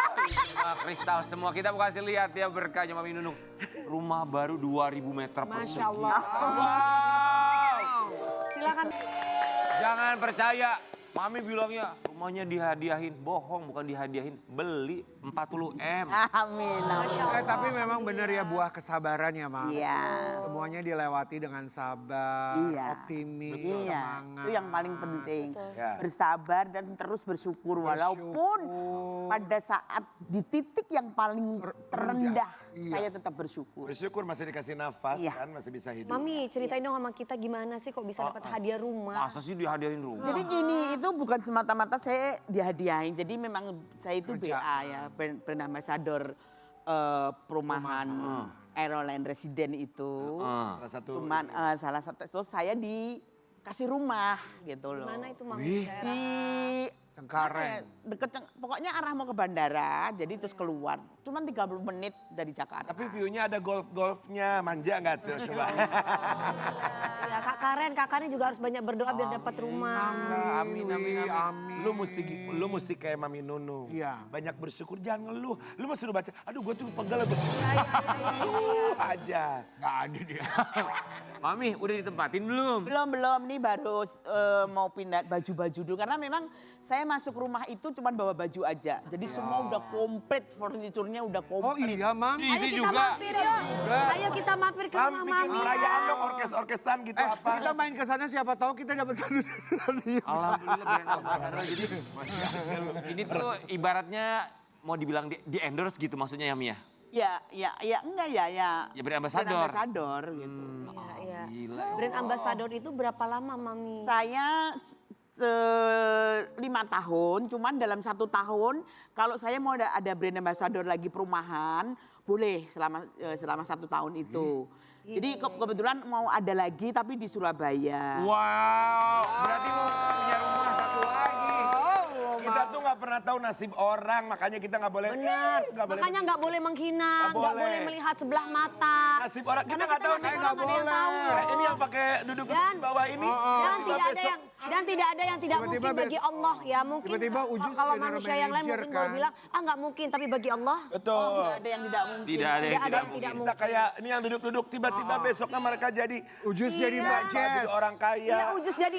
[SPEAKER 1] Kristal semua. Kita mau kasih lihat ya berkahnya Mami Nunung. Rumah baru 2000 meter persegi.
[SPEAKER 4] Masya Allah. Silakan.
[SPEAKER 1] Jangan percaya. Mami bilangnya rumahnya dihadiahin. Bohong, bukan dihadiahin. Beli 40M.
[SPEAKER 5] Amin, amin.
[SPEAKER 2] Tapi memang benar ya buah kesabaran ya, Mas.
[SPEAKER 5] Iya.
[SPEAKER 2] Semuanya dilewati dengan sabar,
[SPEAKER 7] Iya.
[SPEAKER 2] optimis,
[SPEAKER 7] Iya,
[SPEAKER 2] semangat.
[SPEAKER 7] itu yang paling penting.
[SPEAKER 3] Ya.
[SPEAKER 7] Bersabar dan terus bersyukur walaupun pada saat di titik yang paling terendah
[SPEAKER 2] Iya.
[SPEAKER 7] saya tetap bersyukur.
[SPEAKER 3] Bersyukur masih dikasih nafas
[SPEAKER 7] Iya.
[SPEAKER 3] kan, masih bisa hidup.
[SPEAKER 4] Mami, ceritain dong sama kita gimana sih kok bisa dapat hadiah rumah.
[SPEAKER 1] Masa sih dihadiahin rumah?
[SPEAKER 7] Jadi gini, itu bukan semata-mata saya dihadiahin. Jadi memang saya itu
[SPEAKER 2] Kerja.
[SPEAKER 7] BA ya, brand ambassador perumahan Aeroline Resident itu.
[SPEAKER 3] Salah satu.
[SPEAKER 7] Cuman salah satu itu saya dikasih rumah gitu loh.
[SPEAKER 4] Mana itu Mami? Daerah?
[SPEAKER 7] Di
[SPEAKER 2] Cengkareng.
[SPEAKER 7] deket, pokoknya arah mau ke bandara, jadi terus keluar. Cuman 30 menit dari Jakarta.
[SPEAKER 3] Tapi view-nya ada golf-golfnya, manja nggak tuh coba?
[SPEAKER 4] Ya, Kak Karen juga harus banyak berdoa biar dapat rumah.
[SPEAKER 1] Amin, amin, amin.
[SPEAKER 2] Amin.
[SPEAKER 3] Lu mesti kayak Mami Nunung.
[SPEAKER 2] Iya.
[SPEAKER 3] Banyak bersyukur, jangan ngeluh. Lu mesti suruh baca, aduh gue tuh pegel aja.
[SPEAKER 2] Nggak ada dia.
[SPEAKER 1] Mami, udah ditempatin belum?
[SPEAKER 7] Belum, nih baru mau pindah baju-baju dulu. Karena memang saya masuk rumah itu cuman bawa baju aja. Jadi semua udah komplit, furniturnya udah
[SPEAKER 2] Oh
[SPEAKER 7] komplit.
[SPEAKER 2] iya, Mam.
[SPEAKER 1] Di
[SPEAKER 4] Ayo
[SPEAKER 1] sini
[SPEAKER 4] kita
[SPEAKER 1] juga.
[SPEAKER 4] mampir yuk. Ayo kita mampir ke
[SPEAKER 3] Mam,
[SPEAKER 4] rumah
[SPEAKER 3] bikin
[SPEAKER 4] Mami.
[SPEAKER 3] perayaan dong, orkes-orkesan gitu apa.
[SPEAKER 2] Kita main ke sana siapa tahu kita dapat satu.
[SPEAKER 1] Alhamdulillah brand ambassador. Jadi ini tuh ibaratnya mau dibilang di endorse gitu maksudnya ya Mia?
[SPEAKER 7] Ya enggak ya.
[SPEAKER 1] Ya brand ambassador.
[SPEAKER 7] Brand ambassador gitu.
[SPEAKER 4] Iya.
[SPEAKER 1] Gila.
[SPEAKER 4] Brand ambassador itu berapa lama Mami?
[SPEAKER 7] Saya 5 tahun, cuman dalam 1 tahun kalau saya mau ada brand ambassador lagi perumahan, boleh selama 1 tahun itu. Jadi kebetulan mau ada lagi tapi di Surabaya.
[SPEAKER 1] Wow, berarti mau punya rumah satu lagi.
[SPEAKER 3] Kita tuh nggak pernah tahu nasib orang, makanya kita nggak boleh.
[SPEAKER 4] Benar.
[SPEAKER 3] Nggak boleh.
[SPEAKER 4] Makanya nggak boleh menghina,
[SPEAKER 3] Nggak
[SPEAKER 4] nggak
[SPEAKER 3] boleh.
[SPEAKER 4] boleh melihat sebelah mata.
[SPEAKER 3] Nasib orang kita
[SPEAKER 4] Karena
[SPEAKER 3] nggak tahu.
[SPEAKER 4] nasib
[SPEAKER 3] Saya
[SPEAKER 4] orang nggak ada yang tahu.
[SPEAKER 3] Ini yang pakai duduk
[SPEAKER 4] Dan-
[SPEAKER 3] di bawah ini.
[SPEAKER 4] Dan tidak ada yang tidak
[SPEAKER 2] Tiba-tiba
[SPEAKER 4] mungkin bagi Allah ya mungkin.
[SPEAKER 2] tiba-tiba Ujus
[SPEAKER 4] Kalau
[SPEAKER 2] general
[SPEAKER 4] manusia yang lain
[SPEAKER 2] manager
[SPEAKER 4] mungkin kalau
[SPEAKER 2] kan.
[SPEAKER 4] bilang nggak mungkin, tapi bagi Allah
[SPEAKER 3] Betul.
[SPEAKER 7] Tidak ada yang tidak mungkin.
[SPEAKER 1] Tidak ada yang
[SPEAKER 4] tidak
[SPEAKER 1] tidak
[SPEAKER 4] mungkin.
[SPEAKER 3] Kita kayak ini yang duduk-duduk tiba-tiba besoknya mereka jadi
[SPEAKER 2] Ujus jadi Mbak
[SPEAKER 3] jadi
[SPEAKER 2] Jess.
[SPEAKER 3] orang kaya.
[SPEAKER 4] Iya Ujus jadi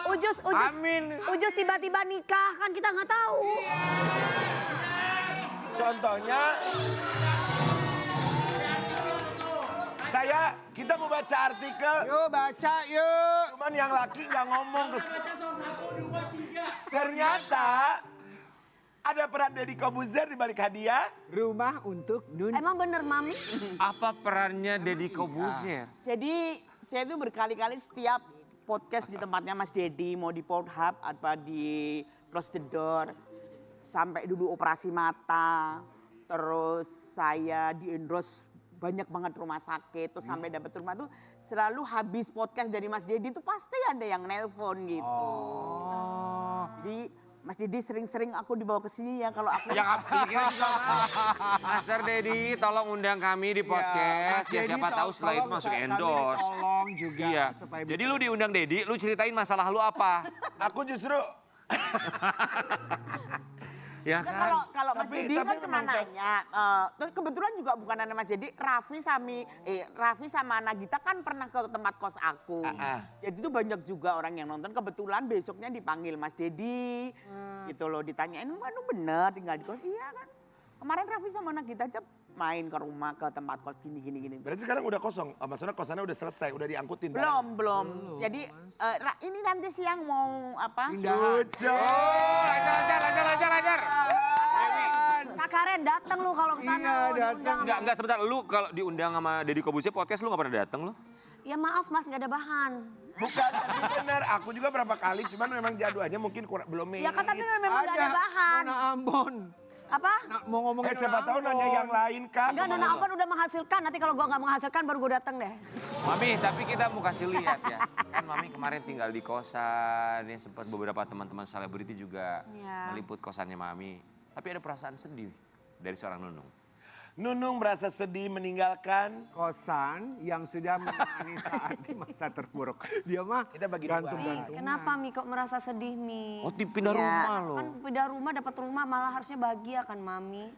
[SPEAKER 4] Ujus
[SPEAKER 1] Amin.
[SPEAKER 4] Ujus tiba-tiba nikah kan kita nggak tahu.
[SPEAKER 3] Contohnya kita mau baca artikel,
[SPEAKER 2] Yuk baca yuk.
[SPEAKER 3] cuman yang laki nggak ngomong. Ternyata ada peran Deddy Kobuzer di balik hadiah.
[SPEAKER 2] Rumah untuk Nun.
[SPEAKER 4] Emang bener Mami?
[SPEAKER 1] Apa perannya Deddy Kobuzer?
[SPEAKER 7] Jadi saya tuh berkali-kali setiap podcast di tempatnya Mas Deddy, mau di Pornhub atau di Close the Door, sampai dulu operasi mata, terus saya di endorse banyak banget rumah sakit, terus sampai dapat rumah tuh selalu habis podcast dari Mas Deddy tuh pasti ada yang nelpon gitu. Jadi Mas Deddy sering-sering aku dibawa ke sini ya kalau aku
[SPEAKER 1] Yang kira juga Master Deddy tolong undang kami di podcast. Ya siapa tahu setelah itu masuk endorse.
[SPEAKER 2] Tolong juga
[SPEAKER 1] Iya.
[SPEAKER 2] supaya
[SPEAKER 1] Jadi
[SPEAKER 2] bisa-
[SPEAKER 1] lu diundang Deddy, lu ceritain masalah lu apa?
[SPEAKER 3] Aku justru
[SPEAKER 1] Ya
[SPEAKER 7] Kan
[SPEAKER 1] kan?
[SPEAKER 7] kalau Mas
[SPEAKER 3] Tapi-
[SPEAKER 7] Deddy
[SPEAKER 3] tapi
[SPEAKER 7] kan cuma
[SPEAKER 3] memang
[SPEAKER 7] nanya, terus kebetulan juga bukan anak Mas Deddy, Raffi sama Nagita kan pernah ke tempat kos aku. Jadi itu banyak juga orang yang nonton, kebetulan besoknya dipanggil Mas Deddy, gitu loh, ditanyain, lu bener tinggal di kos? Iya kan, kemarin Raffi sama Nagita aja main ke rumah, ke tempat kos gini.
[SPEAKER 3] berarti sekarang udah kosong. Maksudnya kosannya udah selesai, udah diangkutin.
[SPEAKER 7] Belum. Jadi ini nanti siang mau apa?
[SPEAKER 3] Lucu.
[SPEAKER 1] Lancar.
[SPEAKER 4] Kak Karen datang lu kalau kesana.
[SPEAKER 2] Iya,
[SPEAKER 4] lu
[SPEAKER 2] datang.
[SPEAKER 4] diundang.
[SPEAKER 1] Enggak sebentar, lu kalau diundang sama Deddy Kobuzer podcast lu gak pernah datang lu?
[SPEAKER 4] Ya maaf Mas nggak ada bahan.
[SPEAKER 3] Bukan, tapi bener. Aku juga berapa kali, cuman memang jadwalnya mungkin belum
[SPEAKER 4] Ya kan tapi memang nggak ada bahan.
[SPEAKER 2] Mana Ambon.
[SPEAKER 4] Apa?
[SPEAKER 2] Nah, mau ngomongin
[SPEAKER 3] siapa tahu nanya yang lain kan.
[SPEAKER 4] Enggak, Nona Ambon udah menghasilkan. Nanti kalau gua nggak menghasilkan baru gua datang deh.
[SPEAKER 1] Mami, tapi kita mau kasih lihat ya. Kan Mami kemarin tinggal di kosan, ya sempat beberapa teman-teman selebriti juga
[SPEAKER 4] Iya.
[SPEAKER 1] meliput kosannya Mami. Tapi ada perasaan sedih dari seorang Nunung.
[SPEAKER 3] Nunung merasa sedih meninggalkan.
[SPEAKER 2] kosan yang sudah menangani saat di masa terpuruk. Dia mah
[SPEAKER 3] Kita bagi dua.
[SPEAKER 2] gantung-gantungan.
[SPEAKER 4] Kenapa Mi kok merasa sedih Mi?
[SPEAKER 1] Oh, pindah
[SPEAKER 7] Iya.
[SPEAKER 1] rumah loh.
[SPEAKER 4] Kan pindah rumah dapat rumah malah harusnya bahagia kan Mami.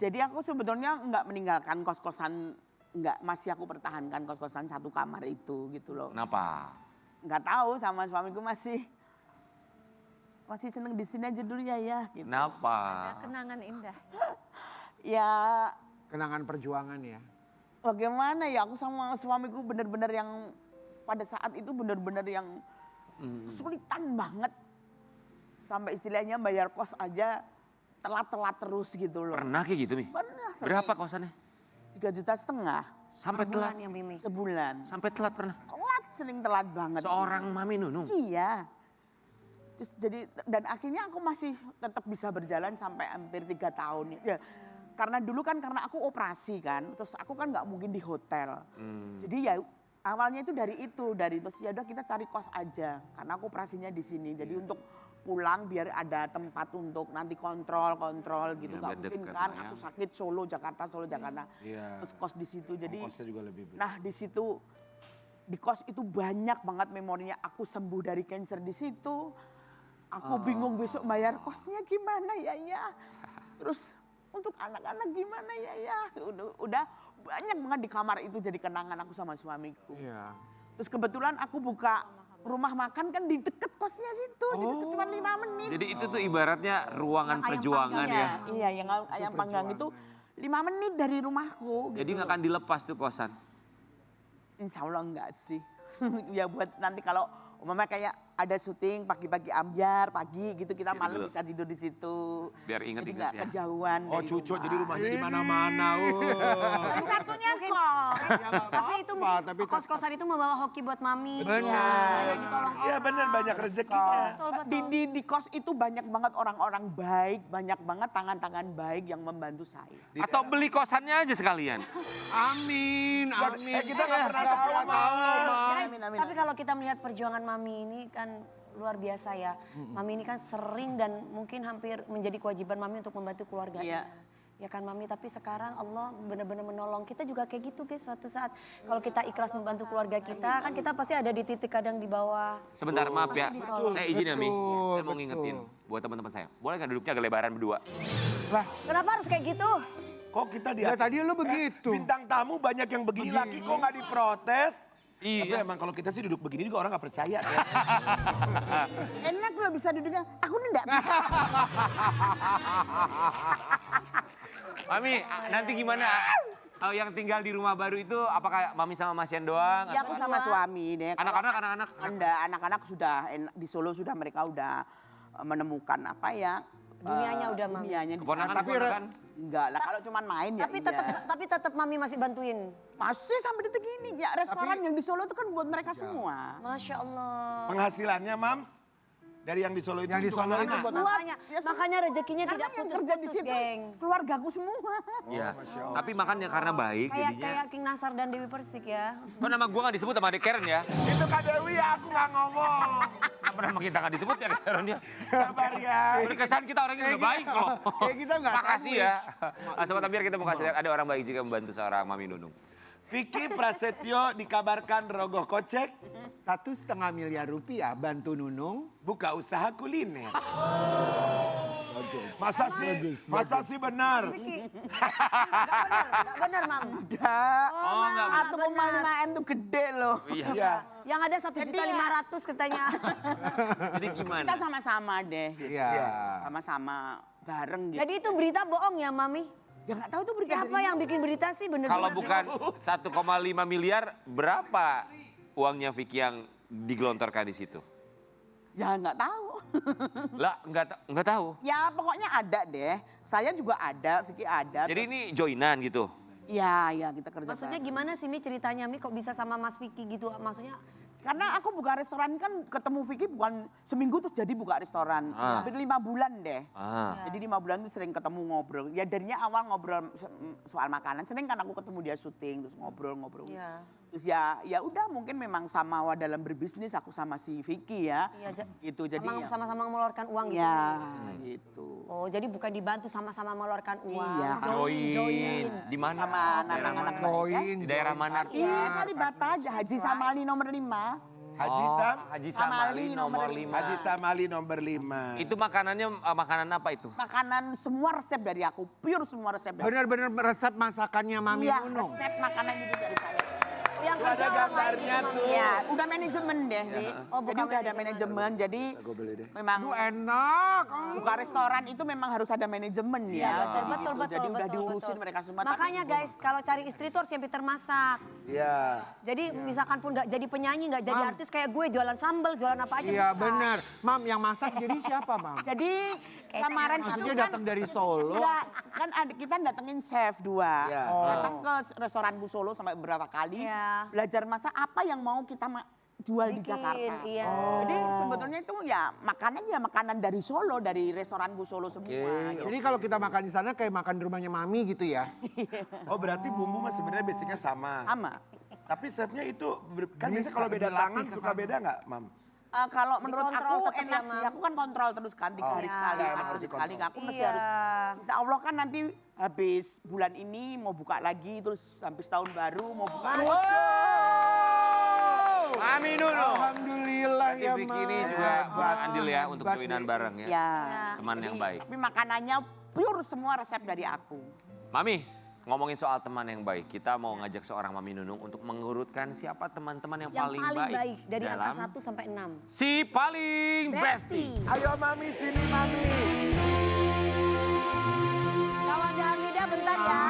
[SPEAKER 7] Jadi aku sebetulnya nggak meninggalkan kos-kosan, nggak, masih aku pertahankan kos-kosan satu kamar itu gitu loh.
[SPEAKER 1] Kenapa?
[SPEAKER 7] Nggak tahu, sama suamiku masih seneng di sini aja dulu ya gitu.
[SPEAKER 1] Kenapa?
[SPEAKER 5] Ada kenangan indah.
[SPEAKER 7] Ya
[SPEAKER 2] Kenangan perjuangan ya.
[SPEAKER 7] bagaimana ya, aku sama suamiku bener-bener yang pada saat itu bener-bener yang kesulitan banget. Sampai istilahnya bayar kos aja telat-telat terus gitu loh.
[SPEAKER 1] Pernah kayak gitu, Mi?
[SPEAKER 7] Pernah sering.
[SPEAKER 1] Berapa kosannya?
[SPEAKER 7] 3,5 juta
[SPEAKER 1] Sampai telat?
[SPEAKER 4] Bulan ya Mimi.
[SPEAKER 7] sebulan.
[SPEAKER 1] Sampai telat pernah?
[SPEAKER 7] Telat, sering telat banget.
[SPEAKER 1] Seorang Mami Nunung?
[SPEAKER 7] Iya. Terus jadi, dan akhirnya aku masih tetap bisa berjalan sampai hampir 3 tahun. Ya, karena dulu kan karena aku operasi kan, terus aku kan nggak mungkin di hotel. Jadi ya awalnya itu dari terus ya udah kita cari kos aja, karena aku operasinya di sini. Jadi untuk pulang biar ada tempat untuk nanti kontrol gitu,
[SPEAKER 1] Ya,
[SPEAKER 7] nggak
[SPEAKER 1] biar
[SPEAKER 7] mungkin
[SPEAKER 1] deket
[SPEAKER 7] kan
[SPEAKER 1] lah ya.
[SPEAKER 7] aku sakit Solo Jakarta
[SPEAKER 3] Iya.
[SPEAKER 7] terus kos di situ. Jadi
[SPEAKER 3] Kosnya juga lebih.
[SPEAKER 7] nah di situ di kos itu banyak banget memorinya. Aku sembuh dari cancer di situ. Aku bingung besok bayar kosnya gimana ya. Terus untuk anak-anak gimana ya. Udah banyak banget di kamar itu jadi kenangan aku sama suamiku.
[SPEAKER 2] Iya.
[SPEAKER 7] Terus kebetulan aku buka rumah makan kan di deket kosnya situ, di deket cuma 5 menit.
[SPEAKER 1] Jadi itu tuh ibaratnya ruangan
[SPEAKER 4] Yang ayam
[SPEAKER 1] perjuangan
[SPEAKER 4] panggang
[SPEAKER 1] ya.
[SPEAKER 7] Iya, yang ayam panggang itu 5 menit dari rumahku.
[SPEAKER 1] Jadi
[SPEAKER 7] gitu
[SPEAKER 1] nggak
[SPEAKER 7] loh.
[SPEAKER 1] akan dilepas tuh kosan?
[SPEAKER 7] Insya Allah enggak sih. Ya buat nanti kalau umpamanya kayak ada syuting pagi-pagi ambiar, pagi gitu kita
[SPEAKER 1] Situ
[SPEAKER 7] malam
[SPEAKER 1] dulu.
[SPEAKER 7] bisa tidur di situ.
[SPEAKER 1] Biar
[SPEAKER 7] Jadi
[SPEAKER 1] inget-inget
[SPEAKER 7] nggak
[SPEAKER 1] ya.
[SPEAKER 7] kejauhan.
[SPEAKER 3] Oh
[SPEAKER 7] dari
[SPEAKER 3] cucu
[SPEAKER 7] rumah.
[SPEAKER 3] jadi rumahnya di mana-mana.
[SPEAKER 7] Dan satunya kok.
[SPEAKER 4] Tapi itu
[SPEAKER 2] tapi tetap-
[SPEAKER 4] kos-kosan itu membawa hoki buat Mami.
[SPEAKER 2] Benar.
[SPEAKER 4] Banyak ditolong
[SPEAKER 3] Iya benar, banyak rezekinya.
[SPEAKER 4] Betul, betul.
[SPEAKER 7] Di kos itu banyak banget orang-orang baik, banyak banget tangan-tangan baik yang membantu saya.
[SPEAKER 1] Atau beli kosannya aja sekalian?
[SPEAKER 2] Amin, amin.
[SPEAKER 3] Kita nggak pernah tahu,
[SPEAKER 2] tahu, Mas.
[SPEAKER 7] Amin, amin.
[SPEAKER 4] Tapi kalau kita melihat perjuangan Mami ini kan luar biasa ya. Mami ini kan sering dan mungkin hampir menjadi kewajiban Mami untuk membantu keluarganya.
[SPEAKER 7] Iya.
[SPEAKER 4] Ya kan Mami, tapi sekarang Allah benar-benar menolong. Kita juga kayak gitu guys suatu saat. Kalau kita ikhlas membantu keluarga kita, kan kita pasti ada di titik kadang di bawah.
[SPEAKER 1] Sebentar, maaf ya.
[SPEAKER 4] Ditolong.
[SPEAKER 1] Saya izin ya, Mi.
[SPEAKER 2] Betul,
[SPEAKER 1] Saya mau ngingetin buat teman-teman saya. Boleh nggak duduknya agak lebaran berdua?
[SPEAKER 2] Lah,
[SPEAKER 4] Kenapa harus kayak gitu?
[SPEAKER 3] Kok kita di
[SPEAKER 2] ya tadi lu begitu.
[SPEAKER 3] bintang tamu banyak yang begini lagi kok nggak diprotes? Tapi
[SPEAKER 1] Iya.
[SPEAKER 3] emang kalau kita sih duduk begini juga orang nggak percaya. Ya.
[SPEAKER 7] Enak loh bisa duduknya. Aku enggak.
[SPEAKER 1] Mami, nanti gimana? Yang tinggal di rumah baru itu apakah Mami sama Mas Yan doang?
[SPEAKER 7] Ya aku sama suami deh. Kalau
[SPEAKER 1] Anak-anak?
[SPEAKER 7] anak-anak sudah di Solo sudah mereka udah menemukan apa ya?
[SPEAKER 4] Dunianya udah, Mami.
[SPEAKER 7] Dunianya di
[SPEAKER 1] Keponakan,
[SPEAKER 7] sana.
[SPEAKER 1] keponakan?
[SPEAKER 7] Enggak lah, kalau cuman main ya
[SPEAKER 4] Tapi
[SPEAKER 7] iya.
[SPEAKER 4] tetap Mami masih bantuin.
[SPEAKER 7] Masih sampai detik ini. Ya restoran yang di Solo itu kan buat mereka semua.
[SPEAKER 4] Masya Allah.
[SPEAKER 3] Penghasilannya Mams dari yang di Solo itu
[SPEAKER 2] Yang di
[SPEAKER 3] untuk
[SPEAKER 2] Solo
[SPEAKER 3] anak-anak.
[SPEAKER 2] itu buat
[SPEAKER 4] Makanya rezekinya tidak
[SPEAKER 7] Karena yang kerja di
[SPEAKER 4] putus-putus,
[SPEAKER 7] situ
[SPEAKER 4] geng.
[SPEAKER 7] keluargaku semua.
[SPEAKER 1] Iya. Tapi makannya karena baik jadinya.
[SPEAKER 4] Kayak King Nasar dan Dewi Persik ya.
[SPEAKER 1] Kok nama gua nggak disebut sama Adek Karen ya?
[SPEAKER 3] Itu Kak Dewi ya, aku nggak ngomong.
[SPEAKER 1] Kenapa nama kita nggak disebut ya Karen dia?
[SPEAKER 3] Sabar ya.
[SPEAKER 1] Berkesan kita orangnya udah baik loh.
[SPEAKER 2] Kayak kita nggak
[SPEAKER 1] Makasih ya. Sobat Ambiar kita mau kasih lihat ada orang baik juga membantu seorang Mami Nunung.
[SPEAKER 3] Vicky Prasetyo dikabarkan rogoh kocek
[SPEAKER 2] 1,5 miliar rupiah bantu Nunung.
[SPEAKER 3] buka usaha kuliner. Masa sih benar?
[SPEAKER 4] Gak benar, Mam.
[SPEAKER 7] Enggak.
[SPEAKER 1] Oh, enggak benar.
[SPEAKER 7] 1,5 M tuh gede loh.
[SPEAKER 1] Iya.
[SPEAKER 3] Iya.
[SPEAKER 4] Yang ada 1.500.000 katanya.
[SPEAKER 1] Jadi gimana?
[SPEAKER 7] Kita sama-sama deh.
[SPEAKER 2] Iya.
[SPEAKER 7] Sama-sama bareng gitu.
[SPEAKER 4] Jadi itu berita bohong ya, Mami?
[SPEAKER 7] Ya nggak tahu tuh berita
[SPEAKER 4] Siapa
[SPEAKER 7] dari
[SPEAKER 4] yang bikin berita sih bener-bener?
[SPEAKER 1] Kalau bukan 1,5 miliar, berapa uangnya Vicky yang digelontorkan di situ?
[SPEAKER 7] Ya nggak tahu.
[SPEAKER 1] Lah, nggak tahu.
[SPEAKER 7] Ya pokoknya ada deh. Saya juga ada, Vicky ada.
[SPEAKER 1] Jadi ini joinan gitu.
[SPEAKER 7] Iya, kita kerja.
[SPEAKER 4] Maksudnya gimana sih Mi ceritanya Mi kok bisa sama Mas Vicky gitu? Maksudnya
[SPEAKER 7] Karena aku buka restoran kan ketemu Vicky bukan seminggu terus jadi buka restoran. Hampir 5 bulan deh. Jadi 5 bulan tuh sering ketemu ngobrol. Ya darinya awal ngobrol soal makanan. Sering kan aku ketemu dia syuting terus ngobrol-ngobrol. Terus ya udah mungkin memang sama dalam berbisnis aku sama si Vicky ya. Gitu jadi
[SPEAKER 4] sama-sama mengeluarkan uang gitu.
[SPEAKER 7] ya gitu.
[SPEAKER 4] Oh, jadi bukan dibantu sama-sama mengeluarkan uang.
[SPEAKER 7] Iya.
[SPEAKER 1] Join. Di mana?
[SPEAKER 7] Sama anak-anak
[SPEAKER 2] Join.
[SPEAKER 1] Di daerah mana?
[SPEAKER 7] Iya, Kalibata aja Haji Samali nomor 5.
[SPEAKER 3] Haji Sam,
[SPEAKER 1] Haji Samali nomor 5.
[SPEAKER 3] Haji Samali nomor 5.
[SPEAKER 1] Itu makanannya makanan apa itu?
[SPEAKER 7] Makanan semua resep dari aku, pure semua resep dari
[SPEAKER 2] Benar-benar resep masakannya Mami
[SPEAKER 7] Iya,
[SPEAKER 2] Nunung.
[SPEAKER 7] resep makanan itu dari saya.
[SPEAKER 4] Yang
[SPEAKER 3] Itu ada gambarnya tuh.
[SPEAKER 7] Iya, udah manajemen deh, Di.
[SPEAKER 4] Oh,
[SPEAKER 7] jadi
[SPEAKER 4] bukan
[SPEAKER 7] udah ada manajemen, jadi memang
[SPEAKER 2] Enak.
[SPEAKER 7] buka restoran itu memang harus ada manajemen ya.
[SPEAKER 4] betul,
[SPEAKER 7] Gitu.
[SPEAKER 4] betul,
[SPEAKER 7] Jadi udah
[SPEAKER 4] betul,
[SPEAKER 7] diurusin
[SPEAKER 4] betul.
[SPEAKER 7] mereka semua.
[SPEAKER 4] Makanya guys, kalau cari istri tuh harus yang pintar masak.
[SPEAKER 3] Iya.
[SPEAKER 4] Jadi misalkan pun nggak jadi penyanyi, nggak jadi artis kayak gue, jualan sambal, jualan apa aja
[SPEAKER 2] Iya
[SPEAKER 4] bisa.
[SPEAKER 2] benar. Mam, yang masak jadi siapa, Mam?
[SPEAKER 7] Jadi kemarin
[SPEAKER 2] Maksudnya
[SPEAKER 7] itu kan
[SPEAKER 2] datang dari Solo.
[SPEAKER 7] enggak, kan kita datengin chef 2.
[SPEAKER 3] Iya.
[SPEAKER 7] Datang ke restoranku Solo sampai beberapa kali.
[SPEAKER 4] Iya.
[SPEAKER 7] Belajar masak apa yang mau kita jual di
[SPEAKER 4] Bikin,
[SPEAKER 7] Jakarta.
[SPEAKER 4] iya.
[SPEAKER 7] Jadi sebetulnya itu ya makanan dari Solo, dari restoranku Solo semua. gitu.
[SPEAKER 2] Jadi kalau kita makan di sana kayak makan di rumahnya Mami gitu ya.
[SPEAKER 3] Oh berarti bumbu mah sebenarnya basicnya sama.
[SPEAKER 7] Sama.
[SPEAKER 3] Tapi chefnya itu kan
[SPEAKER 2] Bisa
[SPEAKER 3] biasanya kalau beda
[SPEAKER 2] dilatih
[SPEAKER 3] tangan
[SPEAKER 2] ke
[SPEAKER 3] suka
[SPEAKER 2] sana.
[SPEAKER 3] beda nggak, Mam?
[SPEAKER 7] Kalau menurut
[SPEAKER 4] Dikontrol
[SPEAKER 7] aku
[SPEAKER 4] tetap
[SPEAKER 7] enak
[SPEAKER 4] ya,
[SPEAKER 7] sih.
[SPEAKER 4] Mam.
[SPEAKER 7] Aku kan kontrol terus kan 3 hari
[SPEAKER 4] Iya.
[SPEAKER 7] sekali,
[SPEAKER 3] Iya,
[SPEAKER 7] 4 hari
[SPEAKER 3] harus
[SPEAKER 7] sekali.
[SPEAKER 3] dikontrol.
[SPEAKER 7] Aku mesti
[SPEAKER 4] Iya.
[SPEAKER 7] harus. Insya Allah kan nanti habis bulan ini mau buka lagi, terus habis tahun baru mau buka.
[SPEAKER 1] Mami Nunung.
[SPEAKER 2] Alhamdulillah
[SPEAKER 1] Berarti
[SPEAKER 2] ya,
[SPEAKER 1] Vicky ini
[SPEAKER 2] Mam.
[SPEAKER 1] juga
[SPEAKER 2] Hebat,
[SPEAKER 1] andil ya untuk
[SPEAKER 2] hebat
[SPEAKER 1] joinan
[SPEAKER 2] nih.
[SPEAKER 1] bareng ya.
[SPEAKER 7] Ya.
[SPEAKER 1] Teman yang baik.
[SPEAKER 7] Tapi makanannya pure semua resep dari aku.
[SPEAKER 1] Mami, ngomongin soal teman yang baik, kita mau ngajak seorang Mami Nunung untuk mengurutkan siapa teman-teman yang paling baik
[SPEAKER 4] dari angka
[SPEAKER 1] dalam
[SPEAKER 4] 1 sampai 6.
[SPEAKER 1] si paling bestie.
[SPEAKER 3] Ayo Mami sini Mami.
[SPEAKER 4] Kalau ada Hamida bentar ya.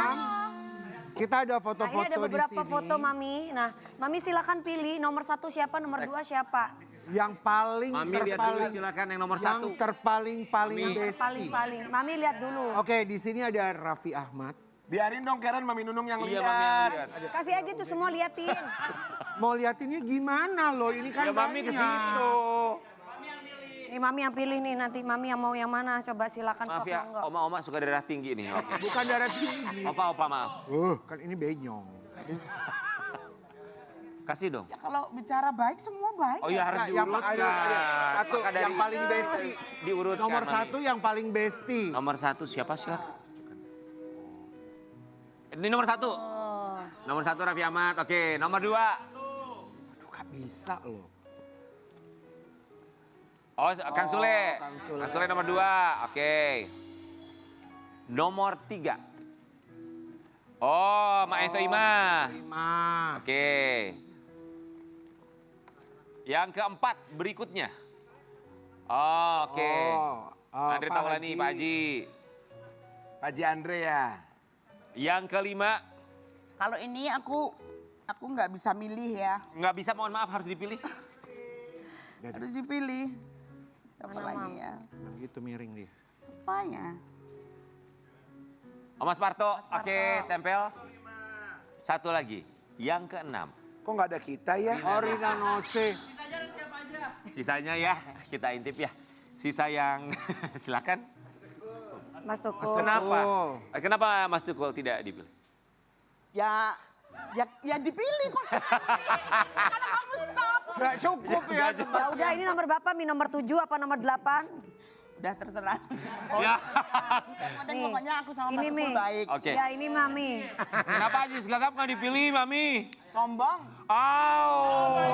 [SPEAKER 2] Kita ada
[SPEAKER 4] Nah, ini
[SPEAKER 2] foto-foto
[SPEAKER 4] ada
[SPEAKER 2] di
[SPEAKER 4] beberapa
[SPEAKER 2] sini.
[SPEAKER 4] foto Mami. Nah, Mami silakan pilih nomor 1 siapa, nomor 2 siapa.
[SPEAKER 2] Yang paling
[SPEAKER 1] Mami lihat dulu silakan yang nomor 1.
[SPEAKER 2] Yang terpaling-paling
[SPEAKER 1] Mami.
[SPEAKER 2] besti.
[SPEAKER 4] Paling-paling. Mami lihat dulu.
[SPEAKER 2] Oke, di sini ada Raffi Ahmad.
[SPEAKER 3] Biarin dong Karen Mami Nunung yang
[SPEAKER 1] Iya
[SPEAKER 3] lihat.
[SPEAKER 1] Mami yang lihat.
[SPEAKER 4] Kasih aja tuh semua liatin.
[SPEAKER 2] Mau liatinnya gimana loh? Ini kan
[SPEAKER 1] Ya Mami ke
[SPEAKER 2] banyak.
[SPEAKER 1] situ.
[SPEAKER 4] Ini Mami yang pilih nih, nanti Mami yang mau yang mana. Coba silakan
[SPEAKER 1] Maaf
[SPEAKER 4] sok
[SPEAKER 1] ya,
[SPEAKER 4] monggo.
[SPEAKER 1] oma-oma suka darah tinggi nih. Oke.
[SPEAKER 2] Bukan darah tinggi.
[SPEAKER 1] Opa-opa maaf.
[SPEAKER 2] Kan ini benyong.
[SPEAKER 1] Kasih dong.
[SPEAKER 7] Ya kalau bicara baik semua baik.
[SPEAKER 1] Oh iya harus
[SPEAKER 2] Nah, yang
[SPEAKER 1] diurutkan.
[SPEAKER 2] ada satu
[SPEAKER 1] Maka
[SPEAKER 2] yang
[SPEAKER 1] dari-
[SPEAKER 2] paling besti.
[SPEAKER 1] Diurutkan.
[SPEAKER 2] Nomor
[SPEAKER 1] Mami.
[SPEAKER 2] 1 yang paling besti.
[SPEAKER 1] Nomor 1 siapa sih? Ini nomor 1.
[SPEAKER 4] Oh.
[SPEAKER 1] Nomor 1 Raffi Ahmad. Oke, nomor 2.
[SPEAKER 2] Aduh, gak bisa loh.
[SPEAKER 1] Oh, Kang Sule.
[SPEAKER 2] Kang Sule.
[SPEAKER 1] Kang Sule nomor 2. Oke. Nomor 3. Oh, Mak Eso Ima.
[SPEAKER 2] 5.
[SPEAKER 1] Oke. Yang keempat berikutnya. Oh, oke. Andre
[SPEAKER 2] Pak
[SPEAKER 1] Taulani,
[SPEAKER 2] Haji.
[SPEAKER 1] Pak Haji.
[SPEAKER 3] Pak Haji Andre ya.
[SPEAKER 1] Yang kelima,
[SPEAKER 7] Kalau ini aku nggak bisa milih ya.
[SPEAKER 1] nggak bisa, mohon maaf, harus dipilih.
[SPEAKER 7] Harus dipilih. Siapa lagi ya?
[SPEAKER 2] Yang gitu miring dia.
[SPEAKER 7] Apanya?
[SPEAKER 1] Oh, Mas Parto, oke, tempel. Satu lagi, yang keenam.
[SPEAKER 3] Kok nggak ada kita ya?
[SPEAKER 2] Orina Nose.
[SPEAKER 1] Sisanya ya, kita intip ya. Sisa yang, silakan.
[SPEAKER 4] Mas Tukul.
[SPEAKER 1] Kenapa?
[SPEAKER 2] Oh.
[SPEAKER 1] Kenapa Mas Tukul tidak dipilih?
[SPEAKER 7] Ya dipilih pasti. Karena kamu stop.
[SPEAKER 2] Gak cukup ya.
[SPEAKER 4] Ya udah, ini nomor berapa Mi? Nomor 7 apa nomor 8?
[SPEAKER 7] Udah terserah.
[SPEAKER 1] Ya.
[SPEAKER 7] Yang penting pokoknya aku sama
[SPEAKER 4] Ini
[SPEAKER 7] Mas
[SPEAKER 4] Mi.
[SPEAKER 7] Tukul baik.
[SPEAKER 1] Oke.
[SPEAKER 4] Ya ini Mami.
[SPEAKER 1] Kenapa Aji Gagap nggak dipilih, Mami?
[SPEAKER 7] Sombong.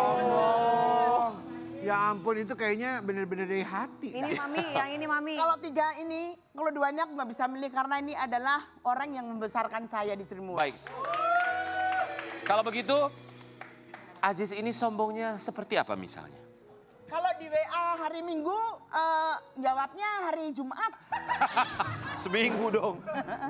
[SPEAKER 1] Oh.
[SPEAKER 2] Ya ampun, itu kayaknya bener-bener dari hati.
[SPEAKER 4] Ini Mami, yang ini Mami.
[SPEAKER 7] Kalau 3 ini, kalau 2-nya aku nggak bisa milih karena ini adalah orang yang membesarkan saya di Sri Mulat.
[SPEAKER 1] Baik. Kalau begitu, Ajis ini sombongnya seperti apa misalnya?
[SPEAKER 7] Kalau di WA hari Minggu, jawabnya hari Jumat.
[SPEAKER 1] Seminggu dong,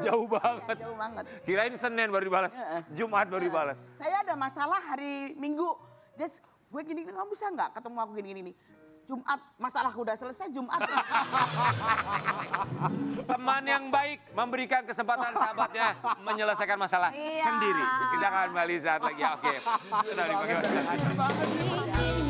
[SPEAKER 1] jauh banget.
[SPEAKER 7] Jauh banget.
[SPEAKER 1] Kirain Senin baru dibalas, Jumat baru dibalas.
[SPEAKER 7] Saya ada masalah hari Minggu. Just, gue gini, kamu bisa nggak ketemu aku gini-gini? Jumat, masalahku udah selesai Jumat.
[SPEAKER 1] Teman yang baik memberikan kesempatan sahabatnya menyelesaikan masalah
[SPEAKER 4] Iya.
[SPEAKER 1] sendiri. Kita akan kembali saat lagi. Oke. Sudah dipakai.
[SPEAKER 6] Ini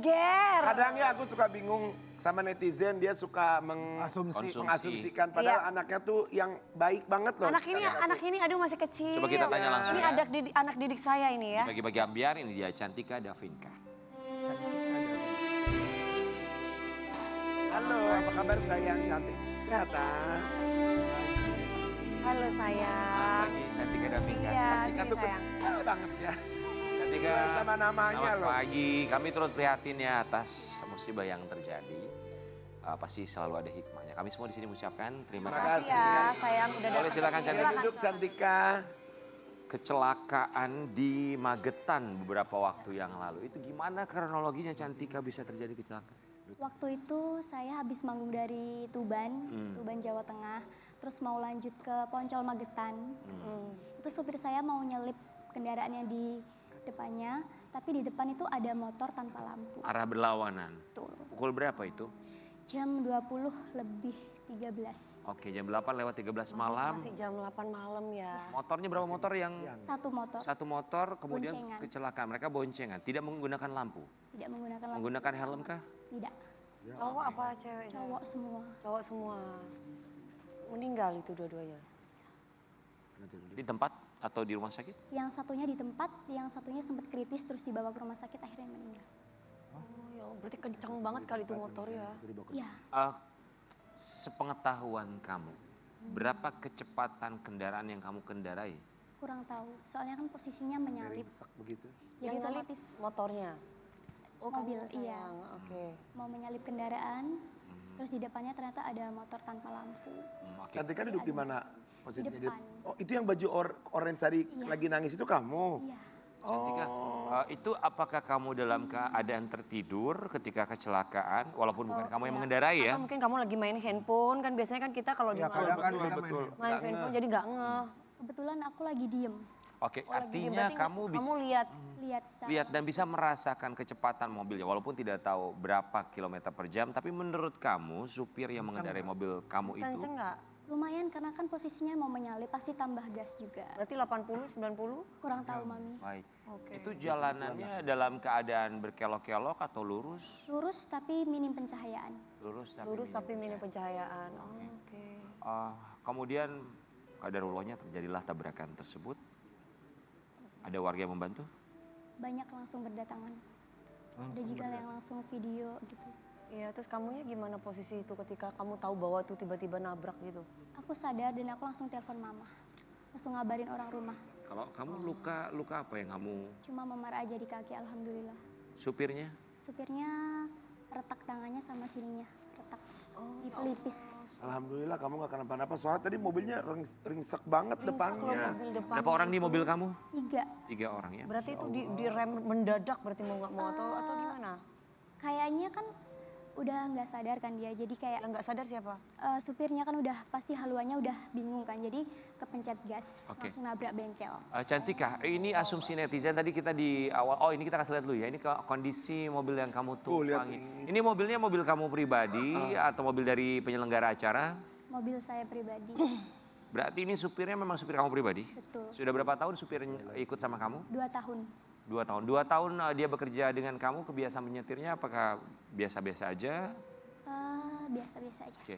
[SPEAKER 4] geger.
[SPEAKER 3] Kadang ya aku suka bingung sama netizen, dia suka mengasumsikan padahal anaknya tuh yang baik banget loh.
[SPEAKER 4] Anak ini aduh masih kecil.
[SPEAKER 1] Coba kita tanya langsung
[SPEAKER 4] Ini
[SPEAKER 1] ya.
[SPEAKER 4] anak didik saya ini ya.
[SPEAKER 1] Bagi-bagi ambiar, ini dia Cantika Davinka.
[SPEAKER 3] Halo, apa kabar sayang cantik? Kesehatan.
[SPEAKER 4] Halo
[SPEAKER 1] Selamat
[SPEAKER 4] sayang.
[SPEAKER 1] pagi Cantika Davinka.
[SPEAKER 4] Iya,
[SPEAKER 3] Cantika
[SPEAKER 4] sini
[SPEAKER 3] tuh
[SPEAKER 4] sayang.
[SPEAKER 3] kecil banget ya.
[SPEAKER 1] Cantika,
[SPEAKER 3] Sama namanya
[SPEAKER 1] selamat
[SPEAKER 3] loh.
[SPEAKER 1] pagi. Kami turut prihatin ya atas musibah yang terjadi. Pasti selalu ada hikmahnya. Kami semua di sini mengucapkan terima
[SPEAKER 3] Terima
[SPEAKER 1] kasih.
[SPEAKER 3] kasih.
[SPEAKER 4] Ya sayang udah
[SPEAKER 1] Boleh
[SPEAKER 4] datang.
[SPEAKER 1] silakan Cantika.
[SPEAKER 3] Duduk Cantika.
[SPEAKER 1] Kecelakaan di Magetan beberapa waktu yang lalu. Itu gimana kronologinya Cantika bisa terjadi kecelakaan?
[SPEAKER 8] Waktu itu saya habis manggung dari Tuban, Tuban Jawa Tengah, terus mau lanjut ke Poncol Magetan. Itu supir saya mau nyelip kendaraannya di depannya, tapi di depan itu ada motor tanpa lampu.
[SPEAKER 1] Arah berlawanan.
[SPEAKER 8] Betul.
[SPEAKER 1] Pukul berapa itu?
[SPEAKER 8] Jam 20 lebih 13.
[SPEAKER 1] Oke, jam 8 lewat 13 malam.
[SPEAKER 4] Masih jam 8 malam ya.
[SPEAKER 1] Motornya berapa motor yang
[SPEAKER 8] Satu motor,
[SPEAKER 1] satu motor kemudian
[SPEAKER 8] Boncengan.
[SPEAKER 1] kecelakaan. Mereka boncengan, tidak menggunakan lampu.
[SPEAKER 8] tidak menggunakan lampu.
[SPEAKER 1] Menggunakan helm kah?
[SPEAKER 8] Tidak,
[SPEAKER 4] Cowok apa cewek?
[SPEAKER 8] cowok semua.
[SPEAKER 4] Cowok semua. Meninggal itu dua-duanya.
[SPEAKER 1] Di tempat atau di rumah sakit?
[SPEAKER 8] Yang satunya di tempat, yang satunya sempat kritis terus dibawa ke rumah sakit akhirnya meninggal.
[SPEAKER 4] Oh ya, berarti kenceng banget kali itu motor ya.
[SPEAKER 8] Iya,
[SPEAKER 1] Sepengetahuan kamu, berapa kecepatan kendaraan yang kamu kendarai?
[SPEAKER 8] kurang tahu. Soalnya kan posisinya menyalip.
[SPEAKER 3] Begitu.
[SPEAKER 8] Jadi
[SPEAKER 4] Yang nyalip
[SPEAKER 8] otomatis
[SPEAKER 4] motornya. Oh,
[SPEAKER 8] Mobil,
[SPEAKER 4] kamu
[SPEAKER 8] iya.
[SPEAKER 4] sayang. Oke.
[SPEAKER 8] mau menyalip kendaraan, terus di depannya ternyata ada motor tanpa lampu.
[SPEAKER 1] Oke.
[SPEAKER 3] Cantika duduk di mana posisinya?
[SPEAKER 8] Di depan.
[SPEAKER 3] Oh, itu yang baju orange tadi
[SPEAKER 8] Iya.
[SPEAKER 3] lagi nangis itu kamu?
[SPEAKER 8] Iya,
[SPEAKER 1] Cantika, itu apakah kamu dalam keadaan tertidur ketika kecelakaan, walaupun bukan kamu yang mengendarai ya?
[SPEAKER 4] Atau mungkin kamu lagi main handphone kan biasanya kan kita kalau di
[SPEAKER 2] Ya kadang kan kita
[SPEAKER 3] betul.
[SPEAKER 4] main handphone jadi nggak ngeh.
[SPEAKER 8] kebetulan aku lagi diem,
[SPEAKER 1] Oke,
[SPEAKER 4] Oh, lagi diem.
[SPEAKER 1] artinya
[SPEAKER 4] Berarti
[SPEAKER 1] kamu bisa
[SPEAKER 4] kamu lihat
[SPEAKER 8] lihat saya.
[SPEAKER 1] lihat dan bisa merasakan kecepatan mobilnya, walaupun tidak tahu berapa kilometer per jam, tapi menurut kamu supir yang mengendarai mobil kamu itu
[SPEAKER 4] kenceng nggak?
[SPEAKER 8] Lumayan karena kan posisinya mau menyalip pasti tambah gas juga.
[SPEAKER 4] Berarti 80, 90?
[SPEAKER 8] Kurang tahu mami.
[SPEAKER 1] baik.
[SPEAKER 4] Oke.
[SPEAKER 1] Itu jalanannya dalam keadaan berkelok-kelok atau lurus?
[SPEAKER 8] Lurus tapi minim pencahayaan.
[SPEAKER 1] Lurus tapi
[SPEAKER 4] Lurus
[SPEAKER 1] minim.
[SPEAKER 4] tapi minim pencahayaan. Oh, oke.
[SPEAKER 1] Kemudian qadarullahnya terjadilah tabrakan tersebut. Ada warga yang membantu?
[SPEAKER 8] Banyak langsung berdatangan. Ada juga yang langsung video gitu.
[SPEAKER 4] Iya, terus kamunya gimana posisi itu ketika kamu tahu bahwa itu tiba-tiba nabrak gitu?
[SPEAKER 8] Aku sadar dan aku langsung telepon mama. Langsung ngabarin orang rumah.
[SPEAKER 1] Kalau kamu luka apa yang kamu
[SPEAKER 8] Cuma memar aja di kaki alhamdulillah.
[SPEAKER 1] supirnya?
[SPEAKER 8] Supirnya retak tangannya sama sininya. Retak. Di pelipis.
[SPEAKER 3] Alhamdulillah kamu gak kenapa-napa. Soalnya tadi mobilnya ringsek banget depannya.
[SPEAKER 4] Mobil depan.
[SPEAKER 1] Berapa orang di mobil kamu?
[SPEAKER 8] 3.
[SPEAKER 1] 3 orang ya.
[SPEAKER 4] Berarti itu di rem mendadak berarti mau nggak mau atau gimana?
[SPEAKER 8] Kayaknya kan udah nggak sadar kan dia. Jadi kayak
[SPEAKER 4] Yang nggak sadar siapa?
[SPEAKER 8] supirnya kan udah pasti haluannya udah bingung kan. Jadi kepencet gas.
[SPEAKER 1] Oke.
[SPEAKER 8] Langsung nabrak bengkel.
[SPEAKER 1] Cantika, ini asumsi netizen tadi kita di awal. Oh, ini kita kasih lihat dulu ya. Ini kondisi mobil yang kamu
[SPEAKER 3] lihat
[SPEAKER 1] tumpangi.
[SPEAKER 3] ini.
[SPEAKER 1] Ini mobilnya mobil kamu pribadi atau mobil dari penyelenggara acara?
[SPEAKER 8] Mobil saya pribadi.
[SPEAKER 1] Berarti ini supirnya memang supir kamu pribadi?
[SPEAKER 8] Betul.
[SPEAKER 1] Sudah berapa tahun supirnya ikut sama kamu?
[SPEAKER 8] 2 tahun.
[SPEAKER 1] 2 tahun. 2 tahun dia bekerja dengan kamu, kebiasaan menyetirnya apakah biasa-biasa aja?
[SPEAKER 8] Biasa-biasa aja.
[SPEAKER 1] Oke.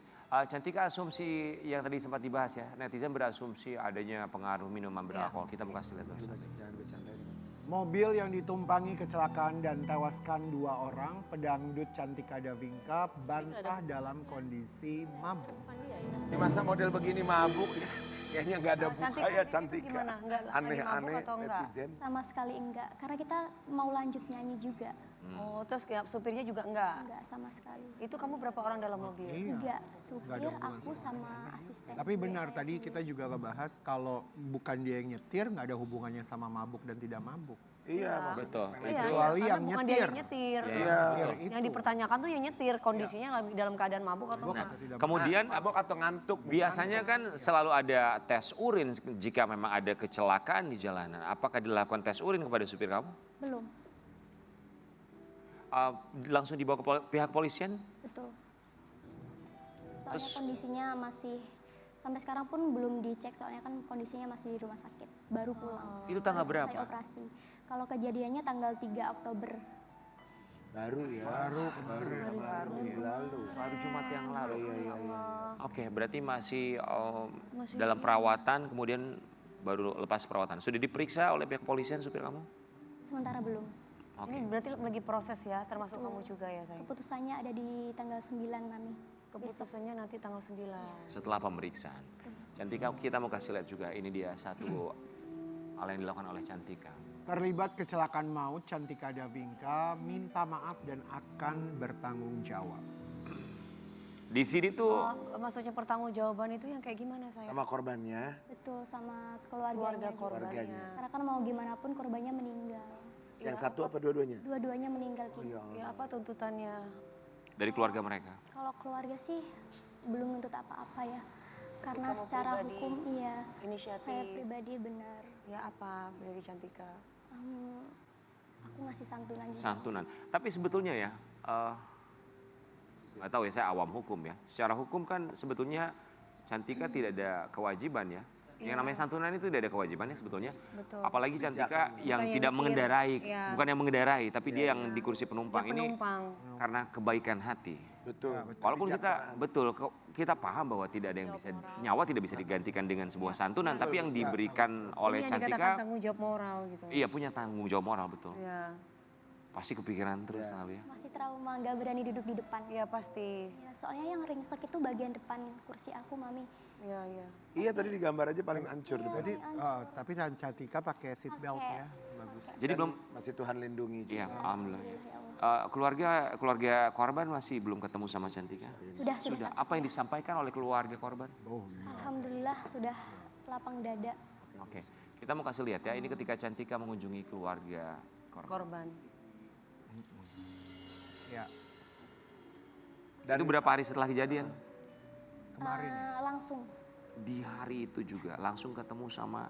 [SPEAKER 1] Cantika, asumsi yang tadi sempat dibahas ya, netizen berasumsi adanya pengaruh minuman beralkohol. Kita buka lihat dulu.
[SPEAKER 2] Mobil yang ditumpangi kecelakaan dan tewaskan 2 orang, pedangdut Cantika Davinka bantah dalam kondisi mabuk.
[SPEAKER 3] Di masa model begini mabuk, kayaknya nggak ada
[SPEAKER 4] Cantika
[SPEAKER 3] buka ya
[SPEAKER 4] itu
[SPEAKER 3] Cantika.
[SPEAKER 4] gimana? Nggak lagi mabuk
[SPEAKER 3] Aneh-aneh
[SPEAKER 4] atau enggak?
[SPEAKER 3] netizen.
[SPEAKER 8] Sama sekali enggak. Karena kita mau lanjut nyanyi juga.
[SPEAKER 4] Oh, terus kayak supirnya juga enggak?
[SPEAKER 8] Enggak sama sekali.
[SPEAKER 4] Itu kamu berapa orang dalam mobil?
[SPEAKER 8] Enggak. Supir, aku sama asisten.
[SPEAKER 2] Tapi
[SPEAKER 8] istri
[SPEAKER 2] benar
[SPEAKER 8] saya
[SPEAKER 2] tadi
[SPEAKER 8] sendiri.
[SPEAKER 2] kita juga ngebahas kalau bukan dia yang nyetir nggak ada hubungannya sama mabuk dan tidak mabuk.
[SPEAKER 3] Iya, maksudnya.
[SPEAKER 1] Betul.
[SPEAKER 4] Iya,
[SPEAKER 2] Kecuali
[SPEAKER 4] karena
[SPEAKER 2] yang
[SPEAKER 4] bukan
[SPEAKER 2] nyetir.
[SPEAKER 4] dia yang nyetir.
[SPEAKER 3] Iya.
[SPEAKER 2] Nyetir itu.
[SPEAKER 4] Yang dipertanyakan tuh yang nyetir, kondisinya lagi dalam keadaan mabuk atau
[SPEAKER 2] Mabuk
[SPEAKER 4] enggak?
[SPEAKER 2] atau tidak
[SPEAKER 1] Kemudian
[SPEAKER 3] Mabuk atau ngantuk?
[SPEAKER 1] biasanya kan selalu ada tes urin jika memang ada kecelakaan di jalanan. Apakah dilakukan tes urin kepada supir kamu?
[SPEAKER 8] Belum.
[SPEAKER 1] Langsung dibawa ke pihak polisian?
[SPEAKER 8] Betul. Soalnya kondisinya masih sampai sekarang pun belum dicek soalnya kan kondisinya masih di rumah sakit, baru pulang.
[SPEAKER 1] Itu tanggal
[SPEAKER 8] Baru selesai
[SPEAKER 1] berapa?
[SPEAKER 8] operasi. Kalau kejadiannya tanggal 3 Oktober.
[SPEAKER 3] Baru ya. Minggu lalu.
[SPEAKER 1] Baru Jumat yang lalu.
[SPEAKER 3] Iya.
[SPEAKER 1] Oke, berarti masih dalam perawatan, kemudian baru lepas perawatan. Sudah diperiksa oleh pihak kepolisian supir kamu?
[SPEAKER 8] Sementara belum.
[SPEAKER 1] Oke.
[SPEAKER 4] Ini berarti lagi proses ya, termasuk kamu juga ya sayang?
[SPEAKER 8] Keputusannya ada di tanggal 9 Mami.
[SPEAKER 4] Keputusannya nanti tanggal 9.
[SPEAKER 1] Setelah pemeriksaan. Cantika, kita mau kasih lihat juga, ini dia satu hal yang dilakukan oleh Cantika.
[SPEAKER 2] Terlibat kecelakaan maut, Cantika Dabingka minta maaf dan akan bertanggung jawab.
[SPEAKER 1] Di sini tuh
[SPEAKER 4] Maksudnya pertanggungjawaban itu yang kayak gimana sayang?
[SPEAKER 3] Sama korbannya.
[SPEAKER 8] Betul, sama
[SPEAKER 4] Keluarga
[SPEAKER 8] keluarganya.
[SPEAKER 3] Keluarganya.
[SPEAKER 8] Karena kan mau gimana pun korbannya meninggal.
[SPEAKER 3] Yang satu apa dua-duanya?
[SPEAKER 8] Dua-duanya meninggal Ki.
[SPEAKER 4] Ya apa tuntutannya?
[SPEAKER 1] dari keluarga mereka.
[SPEAKER 8] Kalau keluarga sih belum nuntut apa-apa ya. Karena
[SPEAKER 4] Kamu
[SPEAKER 8] secara
[SPEAKER 4] pribadi
[SPEAKER 8] hukum iya.
[SPEAKER 4] inisiatif.
[SPEAKER 8] Saya pribadi benar.
[SPEAKER 4] Ya apa dari Cantika?
[SPEAKER 8] Aku ngasih santunan juga.
[SPEAKER 1] Santunan. Tapi sebetulnya ya, nggak tahu ya, saya awam hukum ya. Secara hukum kan sebetulnya Cantika tidak ada kewajiban ya. Yang namanya santunan itu tidak ada kewajibannya sebetulnya.
[SPEAKER 4] Betul.
[SPEAKER 1] Apalagi Cantika yang
[SPEAKER 4] Bukan yang
[SPEAKER 1] tidak
[SPEAKER 4] nyetir.
[SPEAKER 1] mengendarai,
[SPEAKER 4] Iya.
[SPEAKER 1] bukan yang mengendarai, tapi dia yang di kursi penumpang. Ini
[SPEAKER 4] Penumpang.
[SPEAKER 1] karena kebaikan hati.
[SPEAKER 3] Betul.
[SPEAKER 1] Walaupun kita paham bahwa tidak ada yang bisa, nyawa tidak bisa digantikan dengan sebuah santunan, tapi yang diberikan oleh
[SPEAKER 4] Ini yang dikatakan
[SPEAKER 1] Cantika,
[SPEAKER 4] tanggung jawab moral gitu.
[SPEAKER 1] iya punya tanggung jawab moral betul.
[SPEAKER 4] Iya.
[SPEAKER 1] Pasti kepikiran terus selalu ya.
[SPEAKER 8] Masih trauma, nggak berani duduk di depan.
[SPEAKER 4] Iya pasti.
[SPEAKER 8] Ya, soalnya yang ringsek itu bagian depan kursi aku, Mami.
[SPEAKER 4] Iya, iya.
[SPEAKER 3] Iya tadi digambar aja paling hancur depan.
[SPEAKER 2] Jadi, tapi Cantika pakai seat belt ya, bagus.
[SPEAKER 1] Jadi belum,
[SPEAKER 3] Masih Tuhan lindungi juga.
[SPEAKER 1] iya alhamdulillah.
[SPEAKER 8] Ya Allah.
[SPEAKER 1] Keluarga korban masih belum ketemu sama Cantika.
[SPEAKER 8] Sudah.
[SPEAKER 1] Apa yang disampaikan oleh keluarga korban?
[SPEAKER 2] Oh,
[SPEAKER 8] Alhamdulillah sudah lapang dada.
[SPEAKER 1] Oke, kita mau kasih lihat ya. Ini ketika Cantika mengunjungi keluarga korban.
[SPEAKER 4] Korban.
[SPEAKER 2] ya
[SPEAKER 3] Dan
[SPEAKER 1] Itu berapa hari setelah kejadian?
[SPEAKER 2] kemarin.
[SPEAKER 8] Langsung.
[SPEAKER 1] Di hari itu juga langsung ketemu sama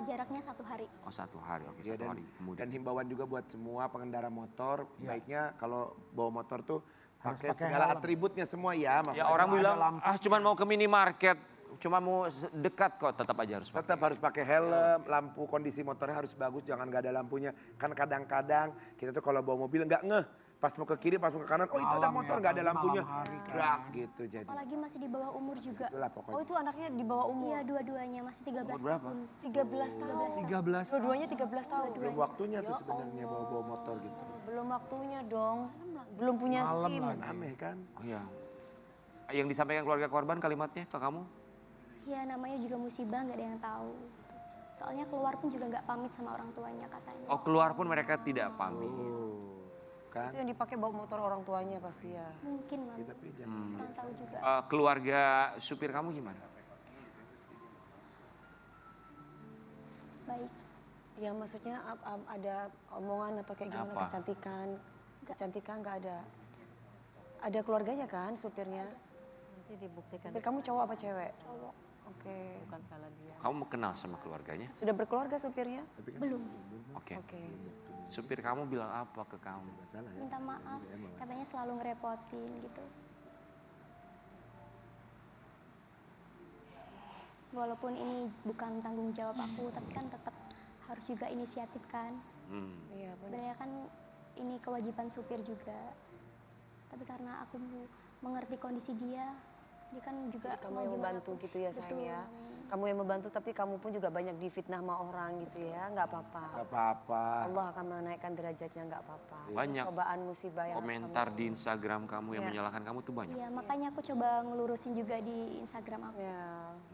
[SPEAKER 8] Jaraknya 1 hari.
[SPEAKER 1] satu hari. Oke,
[SPEAKER 3] ya,
[SPEAKER 1] satu hari kemudian.
[SPEAKER 3] dan himbauan juga buat semua pengendara motor, baiknya kalau bawa motor tuh pakai
[SPEAKER 2] pakai
[SPEAKER 3] segala
[SPEAKER 2] helm.
[SPEAKER 3] atributnya semua ya.
[SPEAKER 1] Ya
[SPEAKER 3] maksudnya
[SPEAKER 1] orang
[SPEAKER 3] ada
[SPEAKER 1] bilang,
[SPEAKER 3] lampu.
[SPEAKER 1] cuman mau ke minimarket, cuma mau dekat kok, tetap aja harus pakai.
[SPEAKER 3] Tetap harus pakai helm, lampu kondisi motornya harus bagus, jangan nggak ada lampunya. Kan kadang-kadang kita tuh kalau bawa mobil nggak ngeh, pas mau ke kiri, pas mau ke kanan, oh itu ada
[SPEAKER 2] Malam
[SPEAKER 3] motor
[SPEAKER 2] ya,
[SPEAKER 3] nggak ada
[SPEAKER 2] malam
[SPEAKER 3] lampunya,
[SPEAKER 2] hari kan.
[SPEAKER 3] gerak gitu jadi.
[SPEAKER 8] Apalagi masih di bawah umur juga.
[SPEAKER 3] Itulah pokoknya.
[SPEAKER 4] Oh itu anaknya di bawah umur?
[SPEAKER 8] Iya, dua-duanya masih 13
[SPEAKER 1] Umur berapa?
[SPEAKER 8] tahun.
[SPEAKER 4] 13 tahun.
[SPEAKER 2] 13
[SPEAKER 4] Dua-duanya 13 tahun.
[SPEAKER 3] Belum waktunya tuh sebenarnya bawa-bawa motor gitu.
[SPEAKER 4] Belum waktunya dong. Belum punya
[SPEAKER 2] Malam
[SPEAKER 4] SIM.
[SPEAKER 2] lagi.
[SPEAKER 3] Aneh kan?
[SPEAKER 1] Oh iya. Yang disampaikan keluarga korban kalimatnya ke kamu?
[SPEAKER 8] Ya namanya juga musibah, nggak ada yang tahu. Soalnya keluar pun juga nggak pamit sama orang tuanya katanya.
[SPEAKER 1] Oh keluar pun mereka tidak pamit.
[SPEAKER 3] Kan?
[SPEAKER 4] Itu yang dipakai bawa motor orang tuanya pasti ya.
[SPEAKER 8] Mungkin Mami.
[SPEAKER 3] Tapi jangan.
[SPEAKER 8] Kurang tahu juga.
[SPEAKER 1] Keluarga supir kamu gimana?
[SPEAKER 8] Baik.
[SPEAKER 4] Ya maksudnya ada omongan atau kayak gimana
[SPEAKER 1] Apa?
[SPEAKER 4] kecantikan? Kecantikan nggak ada. Ada keluarganya kan supirnya?
[SPEAKER 5] Nanti dibuktikan.
[SPEAKER 4] Supir kamu cowok apa cewek?
[SPEAKER 8] Cowok.
[SPEAKER 4] Oke.
[SPEAKER 5] Bukan salah dia.
[SPEAKER 1] Kamu kenal sama keluarganya?
[SPEAKER 4] Sudah berkeluarga supirnya?
[SPEAKER 8] Belum.
[SPEAKER 1] Oke.
[SPEAKER 4] Oke.
[SPEAKER 1] Supir kamu bilang apa ke kamu?
[SPEAKER 8] Minta maaf. Katanya selalu ngerepotin gitu. Walaupun ini bukan tanggung jawab aku, tapi kan tetap harus juga inisiatif kan.
[SPEAKER 4] Iya benar.
[SPEAKER 8] Sebenarnya kan ini kewajiban supir juga. Tapi karena aku mengerti kondisi dia kan juga
[SPEAKER 4] Jadi kamu
[SPEAKER 8] mau
[SPEAKER 4] yang
[SPEAKER 8] gimana
[SPEAKER 4] membantu
[SPEAKER 8] pun.
[SPEAKER 4] gitu ya sayang
[SPEAKER 8] Betul,
[SPEAKER 4] ya.
[SPEAKER 8] Mami.
[SPEAKER 4] Kamu yang membantu tapi kamu pun juga banyak difitnah sama orang gitu ya. Nggak apa-apa.
[SPEAKER 3] Gak apa-apa.
[SPEAKER 4] Allah akan menaikkan derajatnya nggak apa-apa.
[SPEAKER 1] Banyak
[SPEAKER 4] Cobaan musibah yang harus
[SPEAKER 1] Komentar
[SPEAKER 4] kamu-
[SPEAKER 1] di Instagram kamu yang
[SPEAKER 4] Iya.
[SPEAKER 1] menyalahkan kamu tuh banyak.
[SPEAKER 8] Iya, makanya aku coba ngelurusin juga di Instagram aku.
[SPEAKER 4] Ya.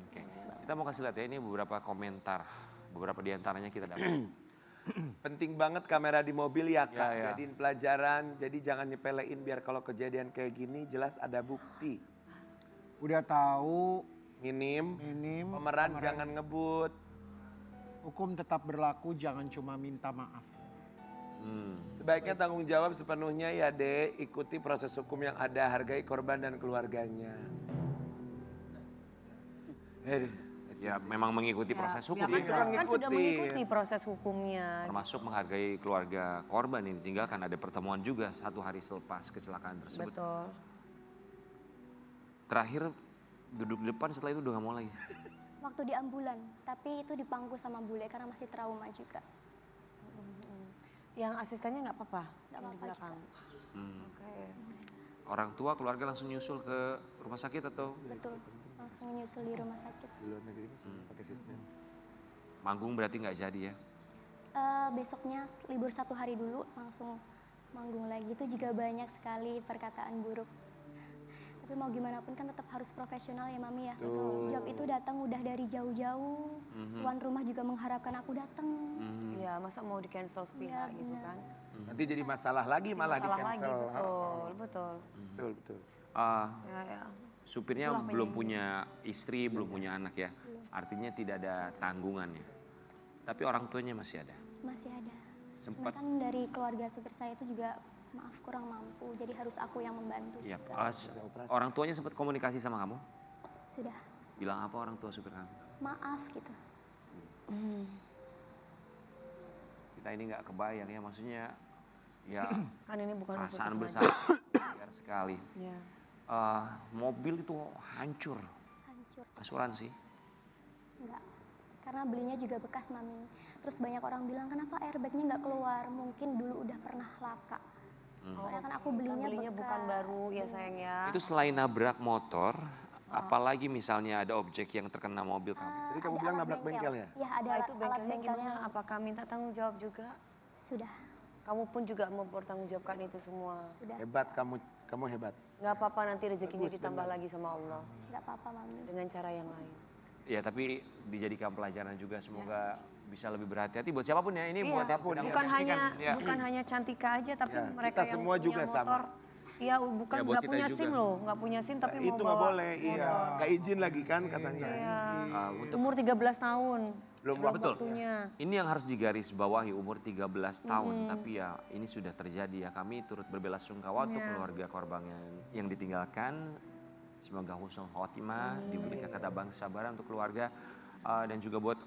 [SPEAKER 1] Oke. Kita mau kasih lihat ya, ini beberapa komentar. Beberapa di antaranya kita dapat.
[SPEAKER 3] Penting banget kamera di mobil ya Kak.
[SPEAKER 1] Ya.
[SPEAKER 3] Jadiin pelajaran, jadi jangan nyepelein biar kalau kejadian kayak gini jelas ada bukti.
[SPEAKER 2] Udah tahu
[SPEAKER 3] Minim,
[SPEAKER 2] minim
[SPEAKER 3] pemeran jangan ngebut.
[SPEAKER 2] hukum tetap berlaku, jangan cuma minta maaf.
[SPEAKER 3] Sebaiknya tanggung jawab sepenuhnya ya Dek, ikuti proses hukum yang ada, hargai korban dan keluarganya.
[SPEAKER 1] Ya memang mengikuti proses hukum.
[SPEAKER 4] Ya,
[SPEAKER 3] Itu
[SPEAKER 4] kan,
[SPEAKER 3] kan
[SPEAKER 4] kan sudah
[SPEAKER 3] ngikutin.
[SPEAKER 4] mengikuti proses hukumnya.
[SPEAKER 1] Termasuk menghargai keluarga korban ini. Tinggal kan ada pertemuan juga 1 hari selepas kecelakaan tersebut.
[SPEAKER 4] Betul.
[SPEAKER 1] Terakhir duduk di depan, setelah itu udah gak mau lagi.
[SPEAKER 8] Waktu di ambulan, tapi itu dipangku sama bule karena masih trauma juga.
[SPEAKER 4] Yang asistennya nggak apa-apa?
[SPEAKER 8] Nggak
[SPEAKER 4] Yang di
[SPEAKER 8] apa-apa
[SPEAKER 4] belakang. Oke.
[SPEAKER 1] Orang tua keluarga langsung nyusul ke rumah sakit atau
[SPEAKER 8] Betul, langsung nyusul di rumah sakit.
[SPEAKER 3] Di luar negeri masih pakai seatbelt.
[SPEAKER 1] manggung berarti nggak jadi ya?
[SPEAKER 8] Besoknya libur 1 hari dulu langsung manggung lagi. Itu juga banyak sekali perkataan buruk. Tapi mau gimana pun kan tetap harus profesional ya Mami ya. Job itu datang udah dari jauh-jauh. Tuan rumah juga mengharapkan aku datang.
[SPEAKER 4] Iya, masa mau di cancel sepihak
[SPEAKER 8] Iya,
[SPEAKER 4] gitu
[SPEAKER 8] benar.
[SPEAKER 4] kan?
[SPEAKER 3] Nanti jadi masalah lagi malah di
[SPEAKER 4] Masalah lagi,
[SPEAKER 3] cancel.
[SPEAKER 4] betul.
[SPEAKER 3] Betul, betul.
[SPEAKER 4] Ya, ya.
[SPEAKER 1] Supirnya
[SPEAKER 4] Itulah
[SPEAKER 1] belum
[SPEAKER 4] penyinggung.
[SPEAKER 1] punya istri, belum punya anak ya. Artinya tidak ada tanggungannya. Tapi orang tuanya masih ada.
[SPEAKER 8] Masih ada.
[SPEAKER 1] Sempat
[SPEAKER 8] Cuma kan dari keluarga supir saya itu juga maaf kurang mampu. Jadi harus aku yang membantu.
[SPEAKER 1] ya,
[SPEAKER 8] juga.
[SPEAKER 1] orang tuanya sempat komunikasi sama kamu?
[SPEAKER 8] Sudah.
[SPEAKER 1] Bilang apa orang tua supir kamu?
[SPEAKER 8] Maaf gitu.
[SPEAKER 1] Kita ini nggak kebayang ya, maksudnya ya
[SPEAKER 4] Kan ini bukan
[SPEAKER 1] perasaan
[SPEAKER 4] urusan
[SPEAKER 1] bersalah besar sekali.
[SPEAKER 4] Ya.
[SPEAKER 1] Mobil itu hancur,
[SPEAKER 8] Hancur.
[SPEAKER 1] asuransi.
[SPEAKER 8] Enggak. Karena belinya juga bekas Mami. Terus banyak orang bilang kenapa airbagnya nggak keluar. Mungkin dulu udah pernah laka. Soalnya kan aku belinya, bekas.
[SPEAKER 4] bukan baru ya sayang ya.
[SPEAKER 1] Itu selain nabrak motor, apalagi misalnya ada objek yang terkena mobil kamu?
[SPEAKER 3] Jadi kamu
[SPEAKER 8] Ada
[SPEAKER 3] bilang
[SPEAKER 8] alat
[SPEAKER 3] nabrak bengkel ya?
[SPEAKER 8] Iya ada
[SPEAKER 4] Nah,
[SPEAKER 8] alat,
[SPEAKER 4] itu
[SPEAKER 8] alat
[SPEAKER 4] bengkelnya
[SPEAKER 8] bengkelnya.
[SPEAKER 4] gimana? Apakah minta tanggung jawab juga?
[SPEAKER 8] Sudah.
[SPEAKER 4] Kamu pun juga mempertanggungjawabkan itu semua.
[SPEAKER 8] Sudah.
[SPEAKER 3] Hebat kamu hebat.
[SPEAKER 4] Nggak apa-apa nanti rezekinya
[SPEAKER 3] Bagus,
[SPEAKER 4] ditambah
[SPEAKER 3] benar.
[SPEAKER 4] lagi sama Allah
[SPEAKER 8] Nggak apa-apa Mami.
[SPEAKER 4] dengan cara yang lain.
[SPEAKER 1] Ya tapi dijadikan pelajaran juga, semoga bisa lebih berhati-hati buat siapapun ya. Ini
[SPEAKER 4] Iya,
[SPEAKER 1] buat yang sedang
[SPEAKER 4] bukan
[SPEAKER 1] menyaksikan.
[SPEAKER 4] hanya
[SPEAKER 1] Ya.
[SPEAKER 4] bukan hanya Cantika aja tapi
[SPEAKER 3] Ya,
[SPEAKER 4] mereka
[SPEAKER 3] kita
[SPEAKER 4] yang
[SPEAKER 3] semua
[SPEAKER 4] punya
[SPEAKER 3] juga sama.
[SPEAKER 4] motor. Iya, bukan
[SPEAKER 1] Ya, buat
[SPEAKER 4] nggak
[SPEAKER 1] kita
[SPEAKER 4] punya
[SPEAKER 1] juga.
[SPEAKER 4] SIM loh, nggak punya SIM tapi mau
[SPEAKER 3] Itu nggak
[SPEAKER 4] bawa
[SPEAKER 3] boleh, iya. Nggak izin lagi kan katanya.
[SPEAKER 4] Iya.
[SPEAKER 1] Untuk
[SPEAKER 4] Umur 13 tahun.
[SPEAKER 3] Belum
[SPEAKER 1] betul.
[SPEAKER 4] waktunya.
[SPEAKER 1] Ini yang harus digarisbawahi, umur 13 tahun, tapi ya ini sudah terjadi ya. Kami turut berbelasungkawa untuk keluarga korban yang ditinggalkan. Semoga husnul khotimah, diberikan kata bang sabaran untuk keluarga dan juga buat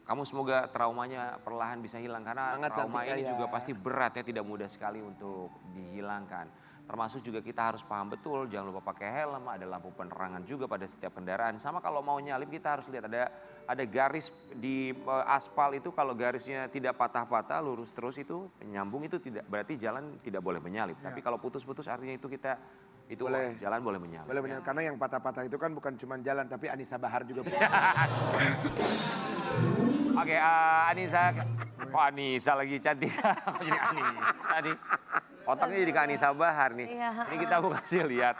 [SPEAKER 1] kamu, semoga traumanya perlahan bisa hilang karena
[SPEAKER 3] Semangat,
[SPEAKER 1] trauma
[SPEAKER 3] Cantika,
[SPEAKER 1] ini
[SPEAKER 3] ya.
[SPEAKER 1] juga pasti berat ya, tidak mudah sekali untuk dihilangkan. Termasuk juga kita harus paham betul, jangan lupa pakai helm, ada lampu penerangan juga pada setiap kendaraan. Sama kalau mau nyalip kita harus lihat ada garis di aspal itu, kalau garisnya tidak patah-patah lurus terus itu nyambung, itu tidak berarti jalan tidak boleh menyalip. Tapi kalau putus-putus artinya itu kita
[SPEAKER 3] Boleh.
[SPEAKER 1] jalan boleh menyalip.
[SPEAKER 3] Boleh benar, karena yang patah-patah itu kan bukan cuma jalan, tapi Anissa Bahar juga.
[SPEAKER 1] Oke, Anissa, Anissa lagi cantik. Kok jadi Anissa nih? Otaknya jadi ke Anissa Bahar nih.
[SPEAKER 4] Iya.
[SPEAKER 1] Ini kita mau kasih lihat.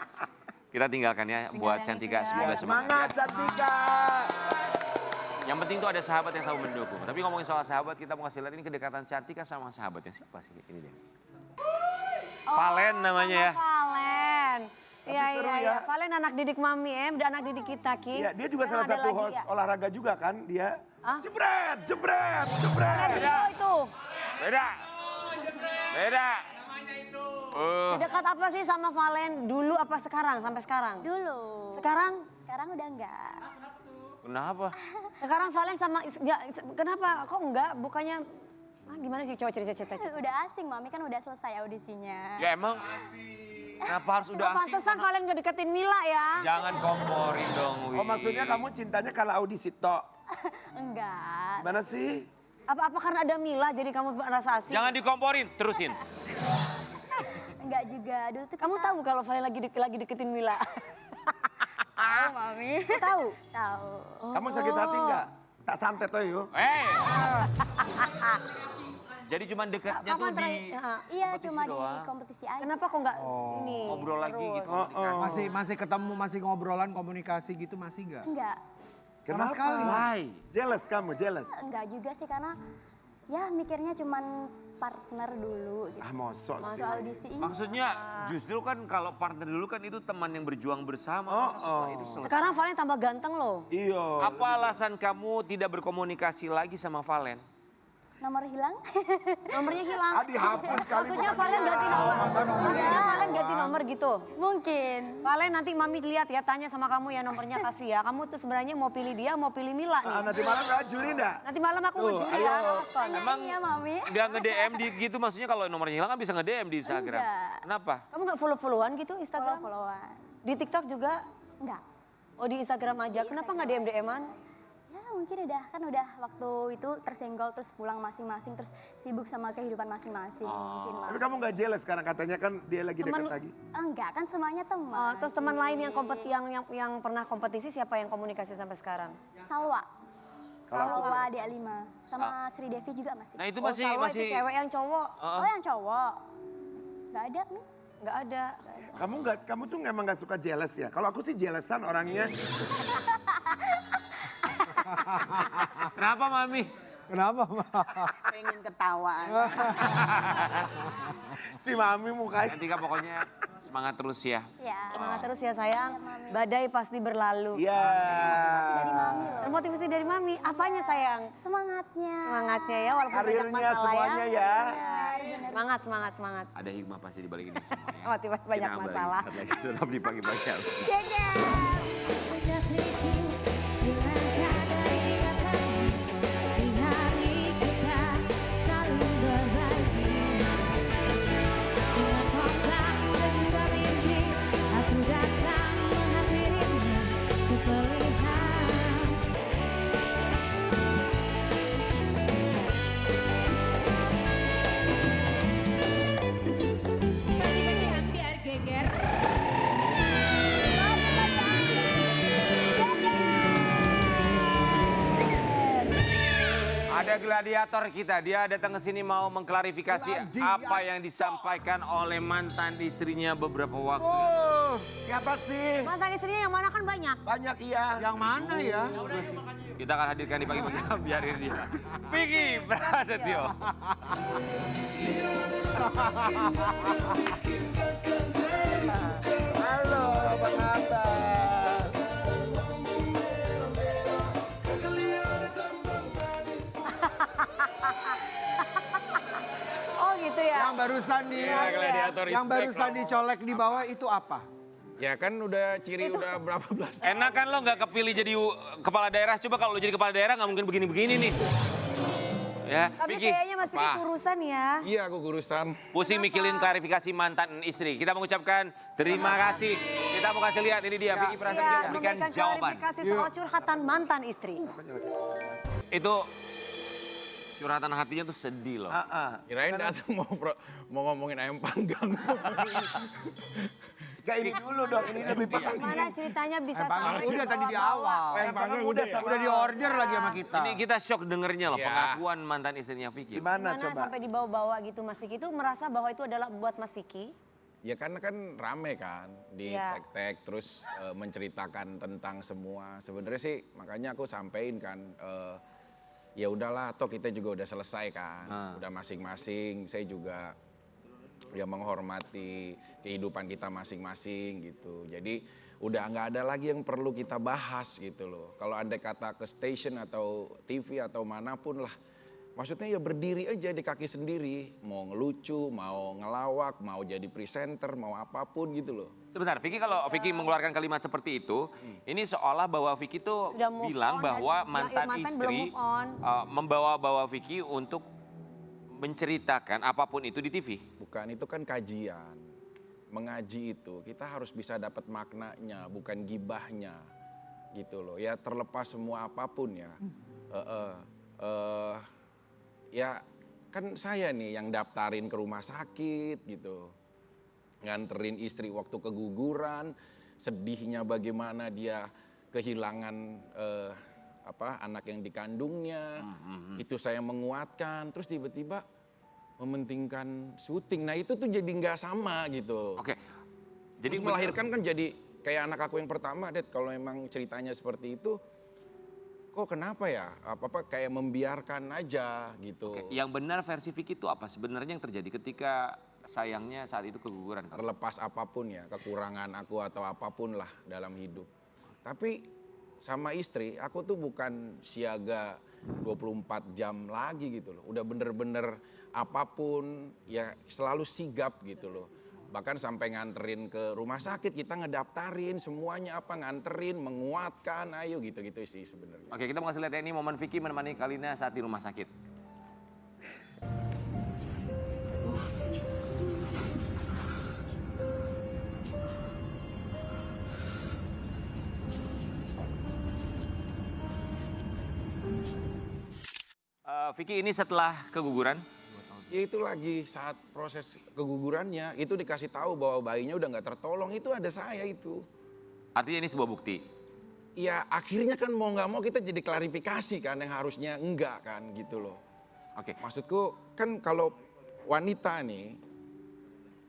[SPEAKER 1] Kita tinggalkan ya buat
[SPEAKER 4] yang
[SPEAKER 1] Cantika,
[SPEAKER 4] itu ya.
[SPEAKER 1] semoga
[SPEAKER 3] Semangat Cantika!
[SPEAKER 1] Yang penting tuh ada sahabat yang selalu mendukung. Tapi ngomongin soal sahabat, kita mau kasih lihat ini kedekatan Cantika sama sahabatnya. Siapa sih? Ini dia. Valen namanya ya.
[SPEAKER 4] Valen. Iya,
[SPEAKER 3] seru
[SPEAKER 4] iya,
[SPEAKER 3] ya.
[SPEAKER 4] iya. Valen anak didik Mami dan anak didik kita, Ki.
[SPEAKER 3] Iya, dia juga
[SPEAKER 4] Sekarang
[SPEAKER 3] salah
[SPEAKER 4] ada
[SPEAKER 3] satu
[SPEAKER 4] lagi,
[SPEAKER 3] host
[SPEAKER 4] ya.
[SPEAKER 3] olahraga juga kan, dia.
[SPEAKER 4] Hah?
[SPEAKER 3] Jebret, jebret, jebret.
[SPEAKER 4] Oh, itu.
[SPEAKER 1] Beda. Beda.
[SPEAKER 4] Sedekat apa sih sama Valen? Dulu apa sekarang? Sampai sekarang?
[SPEAKER 8] Dulu.
[SPEAKER 4] Sekarang?
[SPEAKER 8] Sekarang udah enggak.
[SPEAKER 1] Kenapa?
[SPEAKER 4] Sekarang Valen sama, ya, kenapa? Kok enggak? Bukannya, gimana sih? Coba cerita.
[SPEAKER 8] Udah asing Mami, kan udah selesai audisinya.
[SPEAKER 1] Ya emang kenapa harus udah asing?
[SPEAKER 4] Pantesan Valen ngedeketin Mila ya.
[SPEAKER 1] Jangan komporin dong, Wi.
[SPEAKER 3] Oh maksudnya kamu cintanya kalau audisi tok.
[SPEAKER 8] Enggak.
[SPEAKER 3] Mana sih?
[SPEAKER 4] Apa karena ada Mila jadi kamu merasa asing?
[SPEAKER 1] Jangan dikomporin, terusin.
[SPEAKER 8] Enggak juga. Dulu tuh
[SPEAKER 4] Kamu tahu kalau Valen lagi deketin Mila?
[SPEAKER 8] tahu Mami.
[SPEAKER 4] Tahu?
[SPEAKER 8] Tahu.
[SPEAKER 3] Kamu sakit hati nggak? Tak santet toh yuk.
[SPEAKER 1] Jadi cuma dekatnya tuh di
[SPEAKER 8] Iya,
[SPEAKER 1] kompetisi
[SPEAKER 8] cuma
[SPEAKER 1] doang.
[SPEAKER 8] di kompetisi aja.
[SPEAKER 4] Kenapa kok enggak ini?
[SPEAKER 1] Ngobrol lagi
[SPEAKER 4] terus?
[SPEAKER 1] gitu. komunikasi.
[SPEAKER 2] Masih ketemu, masih ngobrolan, komunikasi gitu masih nggak?
[SPEAKER 8] Enggak.
[SPEAKER 3] Kenapa?
[SPEAKER 2] sekali.
[SPEAKER 1] Why?
[SPEAKER 3] Jealous kamu, jealous.
[SPEAKER 8] Enggak juga sih karena ya mikirnya cuman partner dulu gitu.
[SPEAKER 3] Ah mosok sih.
[SPEAKER 8] Masuk audisi ini.
[SPEAKER 1] Maksudnya justru kan kalau partner dulu kan itu teman yang berjuang bersama. Masa setelah itu selesai?
[SPEAKER 4] Sekarang Valen tambah ganteng loh.
[SPEAKER 3] Iya.
[SPEAKER 1] Apa alasan kamu tidak berkomunikasi lagi sama Valen?
[SPEAKER 8] Nomor hilang.
[SPEAKER 4] Nomornya hilang.
[SPEAKER 3] Ah dihapus kali.
[SPEAKER 4] Maksudnya
[SPEAKER 3] bukan
[SPEAKER 4] Valen
[SPEAKER 3] dia.
[SPEAKER 4] ganti nomor. Maksudnya Valen ganti nomor gitu.
[SPEAKER 8] Mungkin.
[SPEAKER 4] Valen nanti Mami lihat ya, tanya sama kamu ya nomornya kasih ya. Kamu tuh sebenarnya mau pilih dia, mau pilih Mila nih.
[SPEAKER 3] Nanti malam nggak juri nggak?
[SPEAKER 4] Nanti malam aku
[SPEAKER 3] Tuh,
[SPEAKER 4] ngejuri
[SPEAKER 3] ayo.
[SPEAKER 4] ya. Kapan?
[SPEAKER 1] Emang
[SPEAKER 8] Iya Mami.
[SPEAKER 1] nggak nge-DM di gitu, maksudnya kalau nomornya hilang kan bisa nge-DM di Instagram.
[SPEAKER 8] Enggak.
[SPEAKER 1] Kenapa?
[SPEAKER 4] Kamu nggak follow-followan gitu Instagram?
[SPEAKER 8] Follow-followan.
[SPEAKER 4] Di TikTok juga?
[SPEAKER 8] Enggak.
[SPEAKER 4] Oh di Instagram aja. Kenapa nggak DM-DM-an?
[SPEAKER 8] Ya mungkin udah waktu itu tersenggol terus pulang masing-masing terus sibuk sama kehidupan masing-masing mungkin Bang.
[SPEAKER 3] Tapi kamu nggak jealous karena katanya kan dia lagi dekat lagi.
[SPEAKER 8] Enggak, kan semuanya teman.
[SPEAKER 4] Terus teman lain yang pernah kompetisi siapa yang komunikasi sampai sekarang?
[SPEAKER 8] Salwa. Salwa di A5 sama Sri Devi juga masih.
[SPEAKER 1] Nah itu
[SPEAKER 4] Salwa itu cewek yang cowok.
[SPEAKER 8] Oh, yang cowok. Enggak ada.
[SPEAKER 4] Nggak ada.
[SPEAKER 3] Kamu tuh emang nggak suka jealous ya? Kalau aku sih jealousan orangnya.
[SPEAKER 1] Kenapa Mami?
[SPEAKER 2] Kenapa, Ma?
[SPEAKER 7] Pengen ketawa.
[SPEAKER 3] Si Mami mukanya.
[SPEAKER 1] Nanti Kak pokoknya semangat terus ya.
[SPEAKER 8] Ya.
[SPEAKER 4] Semangat terus ya sayang. Badai pasti berlalu.
[SPEAKER 3] Iya.
[SPEAKER 8] Dari Mami loh.
[SPEAKER 4] Termotivasi dari Mami. Apanya sayang?
[SPEAKER 8] Semangatnya.
[SPEAKER 4] Semangatnya ya walaupun banyak
[SPEAKER 3] Karirnya
[SPEAKER 4] masalah
[SPEAKER 3] semuanya ya.
[SPEAKER 4] ya. Semangat, semangat, semangat.
[SPEAKER 1] Ada hikmah pasti di balik ini semua ya.
[SPEAKER 4] Oh, tiba-tiba banyak
[SPEAKER 1] Kita
[SPEAKER 4] masalah.
[SPEAKER 1] balik lagi tetap di pagi-pagi.
[SPEAKER 6] Pagi-pagi ambiar geger.
[SPEAKER 1] Ada gladiator kita, dia datang ke sini mau mengklarifikasi apa yang disampaikan oleh mantan istrinya beberapa waktu.
[SPEAKER 3] Oh, siapa sih?
[SPEAKER 4] Mantan istrinya yang mana kan banyak.
[SPEAKER 3] Banyak iya.
[SPEAKER 2] Yang mana ya?
[SPEAKER 1] Kita akan hadirkan di pagi-pagi biarin dia. Vicky Prasetyo.
[SPEAKER 3] Halo, apa kabar?
[SPEAKER 4] Oh gitu ya.
[SPEAKER 2] Yang barusan
[SPEAKER 9] gladiator
[SPEAKER 2] yang
[SPEAKER 9] is
[SPEAKER 2] barusan
[SPEAKER 9] back,
[SPEAKER 2] dicolek di bawah itu apa?
[SPEAKER 9] Ya kan udah ciri udah berapa belas tahun.
[SPEAKER 1] Enak kan lo nggak kepilih jadi kepala daerah. Coba kalau lo jadi kepala daerah nggak mungkin begini-begini nih. Ya,
[SPEAKER 4] Tapi
[SPEAKER 1] Vicky.
[SPEAKER 4] kayaknya Mas Vicky
[SPEAKER 9] Apa?
[SPEAKER 4] kurusan ya.
[SPEAKER 9] Iya aku kurusan.
[SPEAKER 1] Pusing mikirin klarifikasi mantan istri. Kita mengucapkan terima kasih. Kita mau kasih lihat ini dia Vicky Prasetyo
[SPEAKER 4] Ya,
[SPEAKER 1] memberikan jawaban.
[SPEAKER 4] klarifikasi soal curhatan mantan istri.
[SPEAKER 1] Itu curhatan hatinya tuh sedih loh.
[SPEAKER 9] Kirain datang mau ngomongin ayam panggang.
[SPEAKER 3] Gak ini dulu dong, ini lebih penting.
[SPEAKER 4] Gimana ceritanya bisa
[SPEAKER 2] Panggang
[SPEAKER 4] sampai
[SPEAKER 2] udah tadi di
[SPEAKER 4] dibawa-bawa?
[SPEAKER 2] awal.
[SPEAKER 3] Ayam panggang udah sama.
[SPEAKER 2] Udah di order lagi sama kita.
[SPEAKER 1] Ini kita shock dengernya loh
[SPEAKER 9] Ya.
[SPEAKER 1] pengakuan mantan istrinya Vicky.
[SPEAKER 3] Gimana
[SPEAKER 4] Gimana
[SPEAKER 3] coba?
[SPEAKER 4] sampai dibawa-bawa gitu Mas Vicky itu merasa bahwa itu adalah buat Mas Vicky?
[SPEAKER 9] Ya karena kan rame kan di
[SPEAKER 4] Iya.
[SPEAKER 9] tag-tag terus menceritakan tentang semua. Sebenarnya sih makanya aku sampein kan ya udahlah toh kita juga udah selesai kan. Udah masing-masing. Saya juga ya menghormati kehidupan kita masing-masing gitu. Jadi udah nggak ada lagi yang perlu kita bahas gitu loh. Kalau andai kata ke station atau TV atau manapun lah, maksudnya ya berdiri aja di kaki sendiri. Mau ngelucu, mau ngelawak, mau jadi presenter, mau apapun gitu loh.
[SPEAKER 1] Sebentar, Vicky kalau Vicky mengeluarkan kalimat seperti itu, ini seolah bahwa Vicky tuh
[SPEAKER 4] Sudah move
[SPEAKER 1] bilang
[SPEAKER 4] on
[SPEAKER 1] bahwa
[SPEAKER 4] dan
[SPEAKER 1] mantan
[SPEAKER 4] mantan belum
[SPEAKER 1] istri
[SPEAKER 4] move on.
[SPEAKER 1] membawa Vicky untuk menceritakan apapun itu di TV.
[SPEAKER 9] Bukan, itu kan kajian. Mengaji itu kita harus bisa dapat maknanya, bukan gibahnya gitu loh. Ya terlepas semua apapun ya. Ya kan saya nih yang daftarin ke rumah sakit gitu. Nganterin istri waktu keguguran, sedihnya bagaimana dia kehilangan anak yang dikandungnya. Itu saya menguatkan, terus tiba-tiba mementingkan syuting. Nah itu tuh jadi nggak sama gitu.
[SPEAKER 1] Oke.
[SPEAKER 9] Jadi melahirkan kan jadi kayak anak aku yang pertama, Dad, kalau emang ceritanya seperti itu, kok kenapa ya? Apa-apa kayak membiarkan aja gitu.
[SPEAKER 1] Oke, yang benar versi Vicky itu apa sebenarnya yang terjadi ketika sayangnya saat itu keguguran?
[SPEAKER 9] Terlepas apapun ya, kekurangan aku atau apapun lah dalam hidup. Tapi sama istri, aku tuh bukan siaga 24 jam lagi gitu loh. Udah bener-bener apapun ya selalu sigap gitu loh. Bahkan sampai nganterin ke rumah sakit, kita ngedaftarin semuanya apa, nganterin, menguatkan, ayo gitu-gitu sih sebenarnya.
[SPEAKER 1] Oke, kita mau kasih lihat ya, ini momen Vicky menemani Kalina saat di rumah sakit. Vicky, ini setelah keguguran?
[SPEAKER 9] Ya itu lagi saat proses kegugurannya, itu dikasih tahu bahwa bayinya udah nggak tertolong, itu ada saya itu.
[SPEAKER 1] Artinya ini sebuah bukti?
[SPEAKER 9] Ya akhirnya kan mau nggak mau kita jadi klarifikasi kan, yang harusnya enggak kan gitu loh.
[SPEAKER 1] Oke.
[SPEAKER 9] Maksudku kan kalau wanita nih,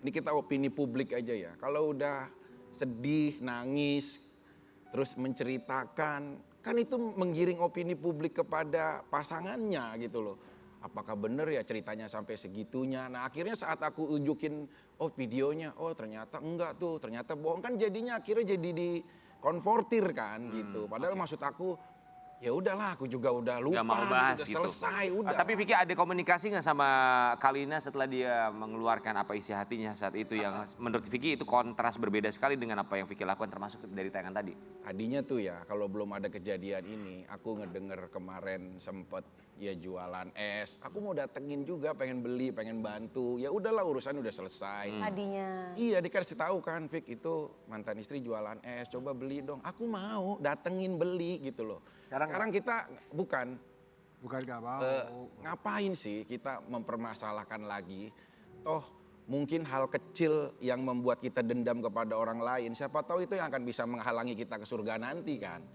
[SPEAKER 9] ini kita opini publik aja ya, kalau udah sedih, nangis, terus menceritakan, kan itu menggiring opini publik kepada pasangannya gitu loh. Apakah benar ya ceritanya sampai segitunya? Nah akhirnya saat aku unjukin, oh videonya, oh ternyata enggak tuh, ternyata bohong. Kan jadinya akhirnya jadi dikonfortir kan gitu. Padahal maksud aku, ya udahlah aku juga udah lupa,
[SPEAKER 1] Gak mau bahas
[SPEAKER 9] udah
[SPEAKER 1] gitu.
[SPEAKER 9] selesai, udah.
[SPEAKER 1] Tapi Vicky, ada komunikasi nggak sama Kalina setelah dia mengeluarkan apa isi hatinya saat itu yang menurut Vicky itu kontras berbeda sekali dengan apa yang Vicky lakukan termasuk dari tayangan tadi?
[SPEAKER 9] Tadinya tuh ya kalau belum ada kejadian ini, aku ngedenger kemarin sempet ya jualan es. Aku mau datengin juga, pengen beli, pengen bantu. Ya udahlah urusan udah selesai.
[SPEAKER 4] Tadinya.
[SPEAKER 9] Iya dikasih tahu kan, Vic itu mantan istri jualan es, coba beli dong. Aku mau datengin beli gitu loh. Sekarang kita bukan
[SPEAKER 2] Gak mau.
[SPEAKER 9] ngapain sih kita mempermasalahkan lagi? Toh mungkin hal kecil yang membuat kita dendam kepada orang lain, siapa tahu itu yang akan bisa menghalangi kita ke surga nanti kan.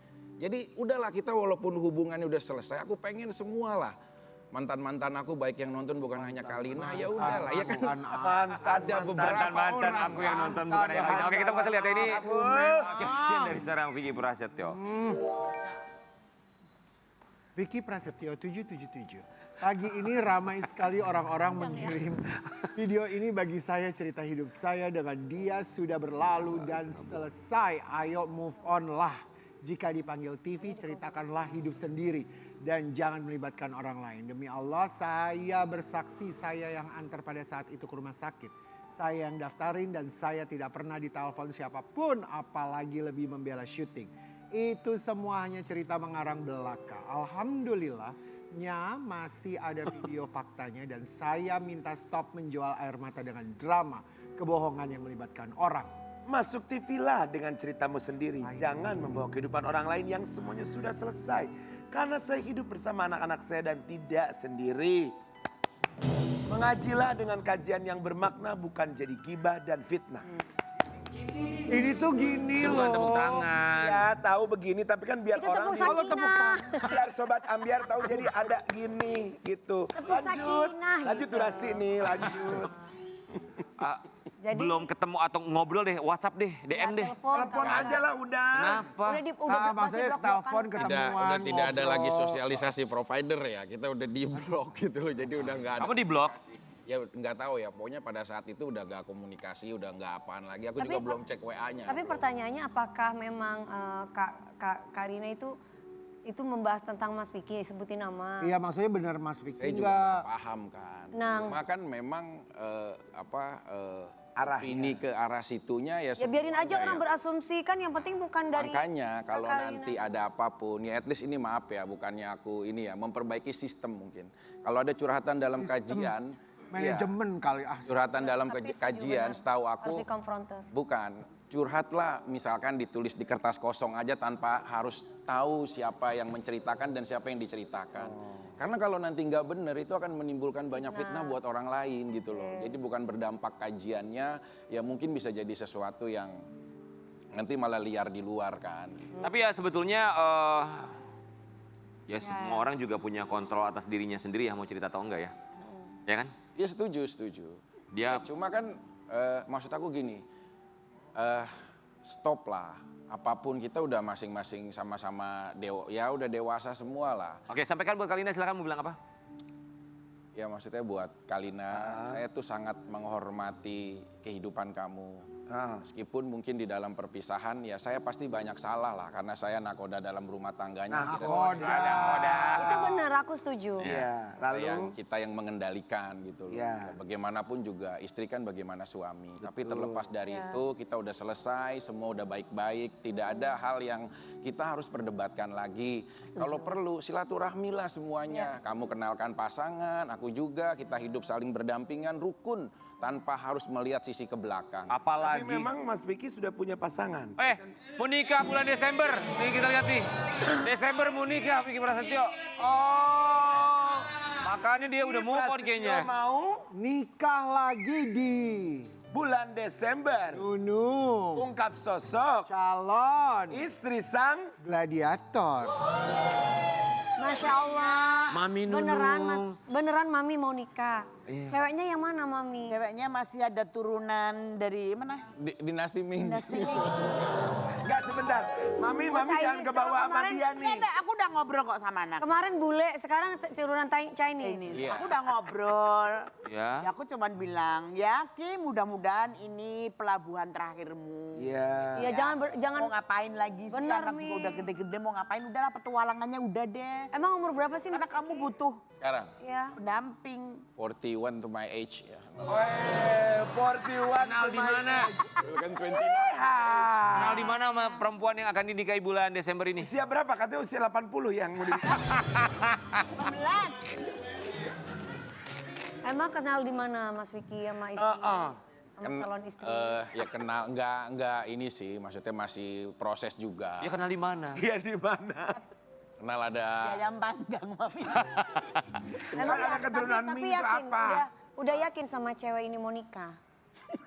[SPEAKER 9] Jadi udahlah kita walaupun hubungannya udah selesai, aku pengen semua lah. Mantan-mantan aku baik yang nonton bukan hanya Kalina, ya udahlah ya kan. Ada beberapa
[SPEAKER 1] Mantan
[SPEAKER 9] orang.
[SPEAKER 1] aku yang nonton bukan yang Vicky. Oke, kita kasih lihat ini. Caption dari seorang Vicky Prasetyo.
[SPEAKER 2] Vicky Prasetyo 777. Pagi ini ramai sekali orang-orang mengirim video ini bagi saya cerita hidup saya dengan dia sudah berlalu dan selesai. Ayo move on lah. Jika dipanggil TV ceritakanlah hidup sendiri dan jangan melibatkan orang lain. Demi Allah saya bersaksi saya yang antar pada saat itu ke rumah sakit. Saya yang daftarin dan saya tidak pernah ditelepon siapapun apalagi lebih membela syuting. Itu semua hanya cerita mengarang belaka. Alhamdulillahnya masih ada video faktanya dan saya minta stop menjual air mata dengan drama kebohongan yang melibatkan orang.
[SPEAKER 3] Masuk TV lah dengan ceritamu sendiri. Jangan membawa kehidupan orang lain yang semuanya sudah selesai. Karena saya hidup bersama anak-anak saya dan tidak sendiri. Mengajilah dengan kajian yang bermakna bukan jadi gibah dan fitnah.
[SPEAKER 2] Ini tuh gini
[SPEAKER 1] Bukan tepuk
[SPEAKER 2] loh.
[SPEAKER 1] tangan.
[SPEAKER 3] Ya tahu begini tapi kan biar
[SPEAKER 4] Itu
[SPEAKER 3] orang
[SPEAKER 4] tepuk sakinah.
[SPEAKER 3] biar sobat ambiar tahu jadi ada gini gitu. Lanjut,
[SPEAKER 4] sakinah
[SPEAKER 3] lanjut
[SPEAKER 4] gitu.
[SPEAKER 3] durasi nih, lanjut.
[SPEAKER 4] Jadi-
[SPEAKER 1] Belum ketemu atau ngobrol deh, WhatsApp deh, DM deh.
[SPEAKER 3] Telepon aja lah udah.
[SPEAKER 1] Kenapa?
[SPEAKER 4] Udah
[SPEAKER 2] Maksudnya telepon ketemuan.
[SPEAKER 9] Udah tidak ada lagi
[SPEAKER 2] ngobrol.
[SPEAKER 9] sosialisasi provider ya, kita udah di blok gitu loh, jadi udah nggak ada.
[SPEAKER 1] Kamu di blok?
[SPEAKER 9] Ya nggak tahu ya, pokoknya pada saat itu udah nggak komunikasi, udah nggak apaan lagi. Aku
[SPEAKER 4] Tapi
[SPEAKER 9] juga belum cek WA-nya.
[SPEAKER 4] Tapi pertanyaannya apakah memang Karina itu membahas tentang Mas Vicky, sebutin nama.
[SPEAKER 2] Iya maksudnya benar Mas Vicky
[SPEAKER 9] Saya juga
[SPEAKER 2] enggak.
[SPEAKER 9] nggak paham kan.
[SPEAKER 4] Nang.
[SPEAKER 9] Cuma kan memang
[SPEAKER 3] Arahnya.
[SPEAKER 9] ini ke arah situnya ya.
[SPEAKER 4] Ya biarin aja
[SPEAKER 9] sebenarnya
[SPEAKER 4] orang
[SPEAKER 9] ya.
[SPEAKER 4] berasumsi kan yang penting bukan dari.
[SPEAKER 9] Makanya kalau
[SPEAKER 4] Karina.
[SPEAKER 9] nanti ada apapun, ya at least ini maaf ya, bukannya aku ini ya, memperbaiki sistem mungkin. Kalau ada curhatan dalam kajian,
[SPEAKER 2] Manajemen kali ah.
[SPEAKER 9] curhatan dalam
[SPEAKER 4] Tapi itu
[SPEAKER 9] kajian
[SPEAKER 4] juga
[SPEAKER 9] setahu
[SPEAKER 4] harus
[SPEAKER 9] aku
[SPEAKER 4] dikonfrontir.
[SPEAKER 9] bukan. Curhatlah misalkan ditulis di kertas kosong aja tanpa harus tahu siapa yang menceritakan dan siapa yang diceritakan. Karena kalau nanti nggak benar itu akan menimbulkan banyak fitnah buat orang lain gitu loh. Jadi bukan berdampak kajiannya, ya mungkin bisa jadi sesuatu yang nanti malah liar di luar kan.
[SPEAKER 1] Tapi ya sebetulnya ya semua orang juga punya kontrol atas dirinya sendiri ya mau cerita atau enggak ya. Ya kan?
[SPEAKER 9] Ya setuju.
[SPEAKER 1] Dia
[SPEAKER 9] Ya, cuma kan maksud aku gini, stop lah. Apapun kita udah masing-masing sama-sama udah dewasa semua lah.
[SPEAKER 1] Oke, sampaikan buat Kalina, silakan mau bilang apa?
[SPEAKER 9] Ya maksudnya buat Kalina, saya tuh sangat menghormati kehidupan kamu. Meskipun mungkin di dalam perpisahan ya saya pasti banyak salah lah karena saya nakoda dalam rumah tangganya.
[SPEAKER 4] Itu benar, aku setuju.
[SPEAKER 3] Iya, lalu
[SPEAKER 9] Kita yang mengendalikan gitu loh.
[SPEAKER 3] Ya.
[SPEAKER 9] Ya, bagaimanapun juga istri kan bagaimana suami. Tapi terlepas dari itu kita udah selesai, semua udah baik-baik, tidak ada hal yang kita harus perdebatkan lagi. Kalau perlu silaturahmilah semuanya. Kamu kenalkan pasangan, aku juga, kita hidup saling berdampingan, rukun tanpa harus melihat sisi ke belakang.
[SPEAKER 3] tapi
[SPEAKER 1] Apalagi
[SPEAKER 3] memang Mas Vicky sudah punya pasangan.
[SPEAKER 1] mau nikah bulan Desember. Nih kita lihat nih. Desember mau nikah Vicky Prasetyo. Oh. Makanya dia udah move on kayaknya.
[SPEAKER 3] Mau
[SPEAKER 2] Nikah lagi di
[SPEAKER 3] bulan Desember.
[SPEAKER 2] Nunung.
[SPEAKER 3] Ungkap sosok
[SPEAKER 2] Calon
[SPEAKER 3] istri sang
[SPEAKER 2] gladiator.
[SPEAKER 4] Masya Allah.
[SPEAKER 1] Mami Nunung.
[SPEAKER 4] Beneran Mami mau nikah.
[SPEAKER 1] Iya.
[SPEAKER 4] Ceweknya yang mana Mami?
[SPEAKER 7] Ceweknya masih ada turunan dari mana?
[SPEAKER 9] Dinasti Ming.
[SPEAKER 3] Enggak sebentar. Mami
[SPEAKER 4] Chinese,
[SPEAKER 3] jangan ke bawah
[SPEAKER 4] kalau
[SPEAKER 3] sama
[SPEAKER 4] kemarin
[SPEAKER 3] dia nih.
[SPEAKER 7] Enggak, aku udah ngobrol kok sama anak.
[SPEAKER 4] Kemarin bule, sekarang turunan Chinese.
[SPEAKER 9] Iya.
[SPEAKER 7] Aku udah ngobrol.
[SPEAKER 1] Ya.
[SPEAKER 7] Ya aku cuman bilang, ya Ki mudah-mudahan ini pelabuhan terakhirmu.
[SPEAKER 3] Iya.
[SPEAKER 4] Iya, jangan
[SPEAKER 7] Mau ngapain lagi sih?
[SPEAKER 4] Bener,
[SPEAKER 7] Anak
[SPEAKER 4] Mi.
[SPEAKER 7] juga udah gede-gede mau ngapain? Udahlah petualangannya udah deh.
[SPEAKER 4] Emang umur berapa sih?
[SPEAKER 7] Karena
[SPEAKER 4] Mas
[SPEAKER 7] kamu
[SPEAKER 4] Vicky?
[SPEAKER 7] butuh
[SPEAKER 9] Sekarang
[SPEAKER 4] Iya.
[SPEAKER 7] pendamping.
[SPEAKER 9] 41 to my age ya.
[SPEAKER 3] 41
[SPEAKER 1] Kenal di mana?
[SPEAKER 9] Kan 29.
[SPEAKER 1] Kenal di mana sama perempuan yang akan dinikahi bulan Desember ini?
[SPEAKER 3] Usia berapa? Katanya usia 80 yang mau
[SPEAKER 4] Emang kenal di mana Mas Vicky sama istri? Sama calon istri?
[SPEAKER 9] Ya kenal, enggak ini sih, maksudnya masih proses juga.
[SPEAKER 1] Ya kenal di mana?
[SPEAKER 3] Iya di mana?
[SPEAKER 9] Kenal ada,
[SPEAKER 7] Ya yang panggang mami.
[SPEAKER 4] Emang
[SPEAKER 3] ada keturunan
[SPEAKER 4] tapi
[SPEAKER 3] Ming itu
[SPEAKER 4] yakin,
[SPEAKER 3] apa?
[SPEAKER 4] udah yakin sama cewek ini mau nikah?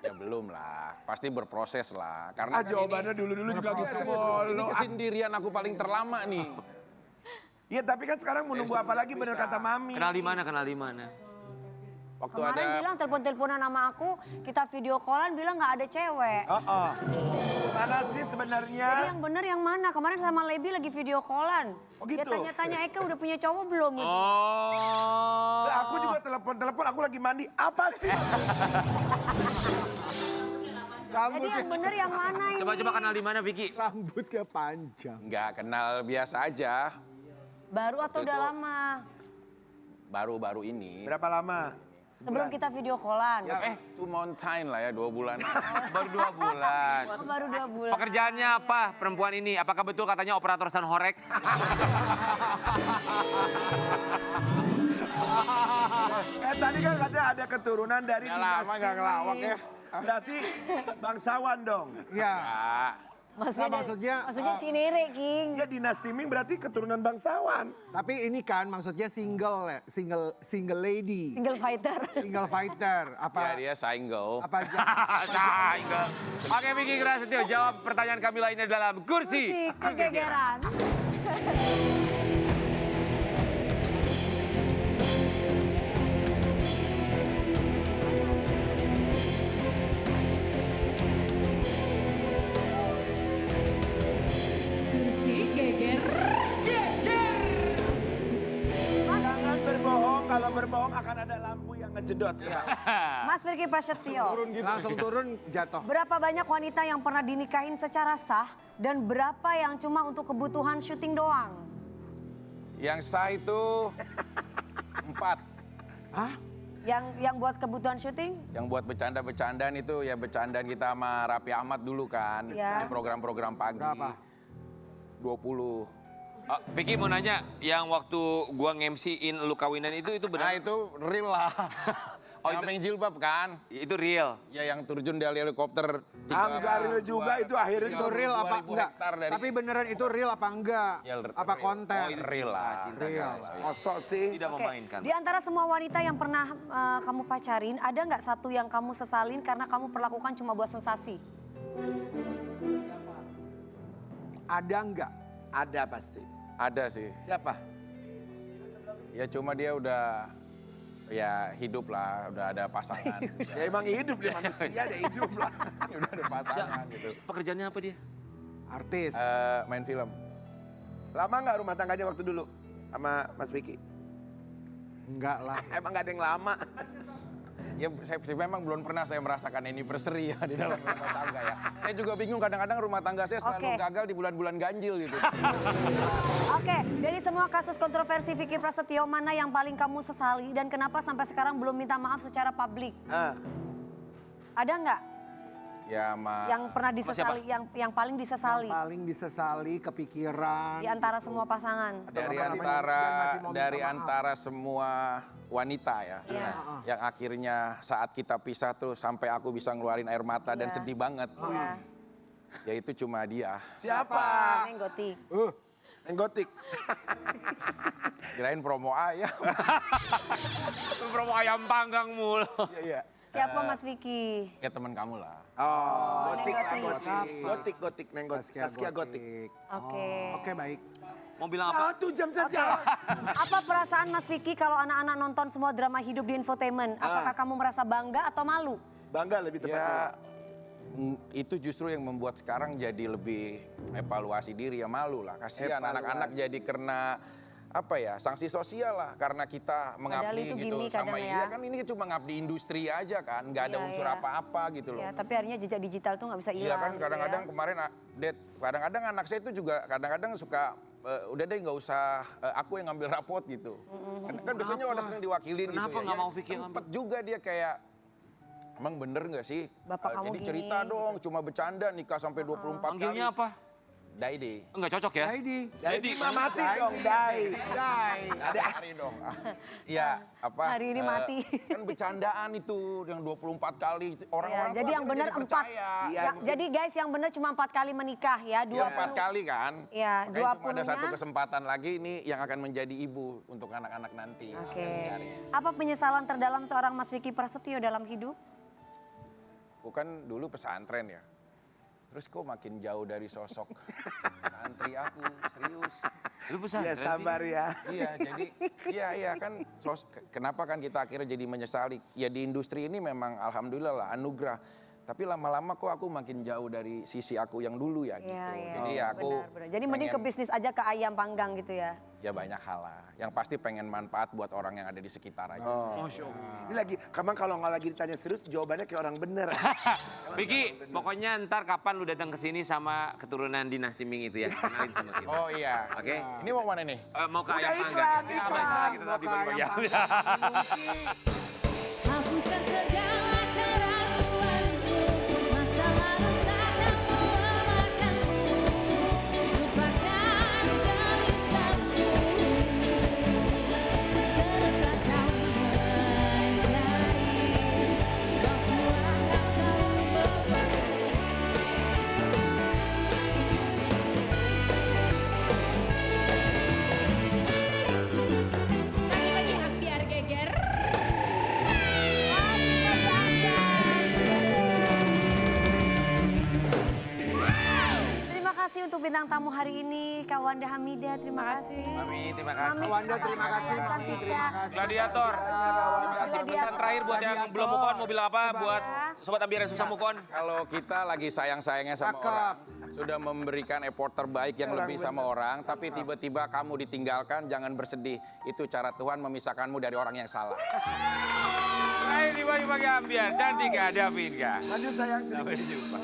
[SPEAKER 9] ya belum lah, pasti berproses lah. Karena kan
[SPEAKER 3] Jawabannya dulu-dulu juga gitu.
[SPEAKER 9] ini kesendirian aku paling terlama nih.
[SPEAKER 3] Iya tapi kan sekarang mau nunggu apa lagi bener kata Mami.
[SPEAKER 1] Kenal di mana? Kenal di mana?
[SPEAKER 9] Waktu
[SPEAKER 4] Kemarin
[SPEAKER 9] ada
[SPEAKER 4] bilang telepon-teleponan sama aku, kita video callan bilang nggak ada cewek.
[SPEAKER 3] Mana sih sebenarnya?
[SPEAKER 4] Jadi yang bener yang mana? Kemarin sama Lebi lagi video callan.
[SPEAKER 3] Oh,
[SPEAKER 4] Dia
[SPEAKER 3] gitu?
[SPEAKER 4] tanya-tanya Eka udah punya cowok belum? Gitu.
[SPEAKER 1] Oh.
[SPEAKER 3] Aku juga telepon, aku lagi mandi. Apa sih?
[SPEAKER 4] Jadi yang bener yang mana ini?
[SPEAKER 1] Coba kenal di mana Vicky?
[SPEAKER 2] Rambutnya panjang.
[SPEAKER 9] nggak kenal biasa aja,
[SPEAKER 4] Baru atau udah lama?
[SPEAKER 9] baru-baru ini.
[SPEAKER 3] Berapa lama?
[SPEAKER 4] Sebelum kita video callan.
[SPEAKER 9] Ya, 2 months lah ya, 2 bulan.
[SPEAKER 1] Baru 2 bulan.
[SPEAKER 4] Oh, baru 2 bulan.
[SPEAKER 1] Pekerjaannya apa perempuan ini? Apakah betul katanya operator Sanhorek?
[SPEAKER 3] Tadi kan katanya ada keturunan dari
[SPEAKER 9] Nggak lama,
[SPEAKER 3] dinasti
[SPEAKER 9] nggak ngelawak
[SPEAKER 3] Ming.
[SPEAKER 9] ya.
[SPEAKER 3] Berarti bangsawan dong.
[SPEAKER 2] Ya,
[SPEAKER 9] Ya,
[SPEAKER 4] Maksudnya,
[SPEAKER 2] Nah, maksudnya,
[SPEAKER 4] Cinere, King.
[SPEAKER 3] Ya dinasti Ming berarti keturunan bangsawan.
[SPEAKER 2] tapi ini kan maksudnya single lady,
[SPEAKER 4] Single fighter.
[SPEAKER 2] single fighter.
[SPEAKER 9] ya
[SPEAKER 2] Apa
[SPEAKER 9] dia single.
[SPEAKER 2] apa aja?
[SPEAKER 1] Saingga. Oke Vicky Prasetyo, jawab pertanyaan kami lainnya dalam kursi.
[SPEAKER 4] Kegegeran.
[SPEAKER 6] Kursi geger.
[SPEAKER 3] Jangan berbohong, kalau berbohong akan ada lampu yang ngejedot. Ya.
[SPEAKER 4] Mas Vicky Prasetyo.
[SPEAKER 2] Langsung turun jatuh.
[SPEAKER 4] Berapa banyak wanita yang pernah dinikahin secara sah dan berapa yang cuma untuk kebutuhan syuting doang?
[SPEAKER 9] Yang sah itu 4.
[SPEAKER 2] Hah?
[SPEAKER 4] Yang buat kebutuhan syuting?
[SPEAKER 9] Yang buat bercanda-bercandaan itu ya bercandaan kita sama Raffi Ahmad dulu kan.
[SPEAKER 4] Ya.
[SPEAKER 9] Di program-program pagi.
[SPEAKER 2] Berapa?
[SPEAKER 9] 20.
[SPEAKER 1] Vicky mau nanya, yang waktu gua nge-MC-in lu kawinan itu
[SPEAKER 9] Nah
[SPEAKER 1] benar?
[SPEAKER 9] itu real lah.
[SPEAKER 1] Oh,
[SPEAKER 9] Yang
[SPEAKER 1] itu-
[SPEAKER 9] main jilbab kan.
[SPEAKER 1] Itu real.
[SPEAKER 9] Ya yang terjun dari helikopter.
[SPEAKER 3] Enggak real juga itu akhirnya
[SPEAKER 2] Itu real apa
[SPEAKER 9] 2000
[SPEAKER 2] enggak?
[SPEAKER 9] hektar dari-
[SPEAKER 2] Tapi beneran itu real apa enggak?
[SPEAKER 9] Ya,
[SPEAKER 2] Apa
[SPEAKER 9] real.
[SPEAKER 2] konten?
[SPEAKER 9] Oh, real lah.
[SPEAKER 2] Real.
[SPEAKER 3] Mosok sih.
[SPEAKER 1] Tidak
[SPEAKER 4] Oke,
[SPEAKER 1] memainkan.
[SPEAKER 4] di antara semua wanita yang pernah kamu pacarin, ada nggak satu yang kamu sesalin karena kamu perlakukan cuma buat sensasi?
[SPEAKER 2] Ada enggak?
[SPEAKER 3] Ada pasti.
[SPEAKER 9] Ada sih.
[SPEAKER 3] Siapa?
[SPEAKER 9] Ya cuma dia udah ya hidup lah, udah ada pasangan.
[SPEAKER 3] Ya emang hidup dia manusia, dia hidup lah.
[SPEAKER 9] udah ada pasangan gitu.
[SPEAKER 1] Pekerjaannya apa dia?
[SPEAKER 2] Artis.
[SPEAKER 9] Main film.
[SPEAKER 3] Lama nggak rumah tangganya waktu dulu sama Mas Vicky?
[SPEAKER 2] Enggak lah.
[SPEAKER 3] Emang nggak ada yang lama.
[SPEAKER 9] Ya saya memang belum pernah saya merasakan anniversary ya di dalam rumah tangga ya. Saya juga bingung kadang-kadang rumah tangga saya selalu
[SPEAKER 4] Oke.
[SPEAKER 9] gagal di bulan-bulan ganjil gitu.
[SPEAKER 4] Oke, dari semua kasus kontroversi Vicky Prasetyo, mana yang paling kamu sesali dan kenapa sampai sekarang belum minta maaf secara publik? Ada nggak
[SPEAKER 9] Ya sama
[SPEAKER 4] yang pernah disesali, yang paling disesali
[SPEAKER 2] Paling disesali, kepikiran.
[SPEAKER 4] di antara semua pasangan?
[SPEAKER 9] dari
[SPEAKER 2] Atau masih mau minta
[SPEAKER 9] dari
[SPEAKER 2] maaf.
[SPEAKER 9] antara semua wanita ya.
[SPEAKER 4] Iya.
[SPEAKER 9] Yang akhirnya saat kita pisah tuh sampai aku bisa ngeluarin air mata dan
[SPEAKER 4] Iya.
[SPEAKER 9] sedih banget.
[SPEAKER 4] Iya.
[SPEAKER 9] Ya itu cuma dia.
[SPEAKER 3] Siapa?
[SPEAKER 4] Neng Gotik.
[SPEAKER 3] Gotik.
[SPEAKER 9] Kirain promo ayam.
[SPEAKER 1] Promo ayam panggang mulu.
[SPEAKER 3] Iya.
[SPEAKER 4] Siapa Mas Vicky?
[SPEAKER 9] Ya teman kamu lah.
[SPEAKER 3] Oh, gotik lah,
[SPEAKER 2] Gotik.
[SPEAKER 3] gotik, Neng Gotik. Saskia Gotik.
[SPEAKER 4] Oke.
[SPEAKER 2] Oke, baik.
[SPEAKER 1] Mau bilang apa?
[SPEAKER 3] 1 jam saja.
[SPEAKER 4] Apa perasaan Mas Vicky kalau anak-anak nonton semua drama hidup di infotainment? Apakah kamu merasa bangga atau malu?
[SPEAKER 3] Bangga lebih tepatnya.
[SPEAKER 9] Itu justru yang membuat sekarang jadi lebih evaluasi diri, ya malu lah. Kasihan
[SPEAKER 3] Evaluasi.
[SPEAKER 9] anak-anak jadi kena apa ya, sanksi sosial lah karena kita mengabdi
[SPEAKER 4] itu
[SPEAKER 9] gitu
[SPEAKER 4] gini
[SPEAKER 9] sama
[SPEAKER 4] kadang
[SPEAKER 9] iya
[SPEAKER 4] ya.
[SPEAKER 9] kan ini cuma ngabdi industri aja kan, nggak ada
[SPEAKER 4] Iya,
[SPEAKER 9] unsur
[SPEAKER 4] iya.
[SPEAKER 9] apa-apa gitu loh.
[SPEAKER 4] Ya, tapi akhirnya jejak digital tuh nggak bisa hilang.
[SPEAKER 9] Iya kan
[SPEAKER 4] gitu
[SPEAKER 9] kadang-kadang
[SPEAKER 4] ya.
[SPEAKER 9] kemarin kadang-kadang anak saya itu juga kadang-kadang suka udah deh nggak usah aku yang ngambil rapot gitu. Kan biasanya orang sering diwakilin gitu
[SPEAKER 1] Kenapa
[SPEAKER 9] ya.
[SPEAKER 1] nggak
[SPEAKER 9] Ya,
[SPEAKER 1] mau Vicky yang
[SPEAKER 9] sempet juga dia kayak emang bener nggak sih?
[SPEAKER 4] Bapak kamu
[SPEAKER 9] Jadi
[SPEAKER 4] gini,
[SPEAKER 9] cerita dong, cuma bercanda nikah sampai 24 kali.
[SPEAKER 1] Manggilnya apa?
[SPEAKER 9] Daidi.
[SPEAKER 1] Enggak cocok ya?
[SPEAKER 2] Heidi.
[SPEAKER 3] Jadi mah mati dong, Dai.
[SPEAKER 9] Ada hari dong. Iya, apa?
[SPEAKER 4] Hari ini mati.
[SPEAKER 9] Kan bercandaan itu yang 24 kali orang-orang
[SPEAKER 4] Ya, jadi
[SPEAKER 9] tuh
[SPEAKER 4] yang
[SPEAKER 9] akhirnya
[SPEAKER 4] benar
[SPEAKER 9] jadi
[SPEAKER 4] 4.
[SPEAKER 9] percaya.
[SPEAKER 4] Jadi guys yang benar cuma 4 kali menikah ya.
[SPEAKER 9] Iya 4 kali kan.
[SPEAKER 4] Iya,
[SPEAKER 9] Makanya cuma ada
[SPEAKER 4] 20-nya.
[SPEAKER 9] satu kesempatan lagi ini yang akan menjadi ibu untuk anak-anak nanti.
[SPEAKER 4] Oke. Apa penyesalan terdalam seorang Mas Vicky Prasetyo dalam hidup?
[SPEAKER 9] Aku kan dulu pesantren ya. Terus kok makin jauh dari sosok santri aku, serius.
[SPEAKER 1] Lu
[SPEAKER 3] Ya
[SPEAKER 1] pesantren.
[SPEAKER 3] sabar ya.
[SPEAKER 9] Iya, jadi iya kan kenapa kan kita akhirnya jadi menyesali. Ya di industri ini memang alhamdulillah lah anugerah. Tapi lama-lama kok aku makin jauh dari sisi aku yang dulu ya gitu.
[SPEAKER 4] Iya,
[SPEAKER 9] Jadi ya aku
[SPEAKER 4] benar. Jadi mending ke bisnis aja ke ayam panggang gitu ya.
[SPEAKER 9] ya banyak hal lah. Yang pasti pengen manfaat buat orang yang ada di sekitar aja.
[SPEAKER 3] Ini lagi, kamu kalau nggak lagi ditanya serius, jawabannya kayak orang bener.
[SPEAKER 1] Vicky, pokoknya ntar kapan lu datang ke sini sama keturunan dinasti Ming itu ya? Kenalin sama kita.
[SPEAKER 9] Oh iya.
[SPEAKER 1] Oke.
[SPEAKER 9] Ini mau mana nih?
[SPEAKER 1] Mau ke
[SPEAKER 3] Udah
[SPEAKER 1] ayam
[SPEAKER 3] iklan,
[SPEAKER 1] panggang.
[SPEAKER 3] iklan.
[SPEAKER 1] Kita tadi
[SPEAKER 2] Mau ke
[SPEAKER 1] bagi
[SPEAKER 2] ayam
[SPEAKER 6] Hapuskan segala keraguanku, masa lalu takkan melamakanmu. Lupakan gelisahmu, teruslah kau mencari, waktu akan selalu berbagi. Bagi-bagi ambiar geger.
[SPEAKER 4] Terima kasih untuk bintang tamu hari ini, Kak Wanda Hamidah. Terima kasih.
[SPEAKER 1] Mami, terima kasih.
[SPEAKER 4] Mami,
[SPEAKER 2] Wanda, terima kasih.
[SPEAKER 4] yang cantik
[SPEAKER 2] Terima
[SPEAKER 4] ya.
[SPEAKER 2] kasih.
[SPEAKER 1] Gladiator. Kasih pesan terakhir buat yang belum move on, mau bilang apa buat sobat ambiar yang susah move on?
[SPEAKER 9] Kalau kita lagi sayang-sayangnya sama
[SPEAKER 2] Cakep.
[SPEAKER 9] orang, sudah memberikan effort terbaik yang lebih sama orang, tapi tiba-tiba kamu ditinggalkan, jangan bersedih. Itu cara Tuhan memisahkanmu dari orang yang salah.
[SPEAKER 1] Hai, di bagi ambiar. Cantik gak, Davin gak?
[SPEAKER 3] Lanjut sayang.
[SPEAKER 1] Sampai jumpa.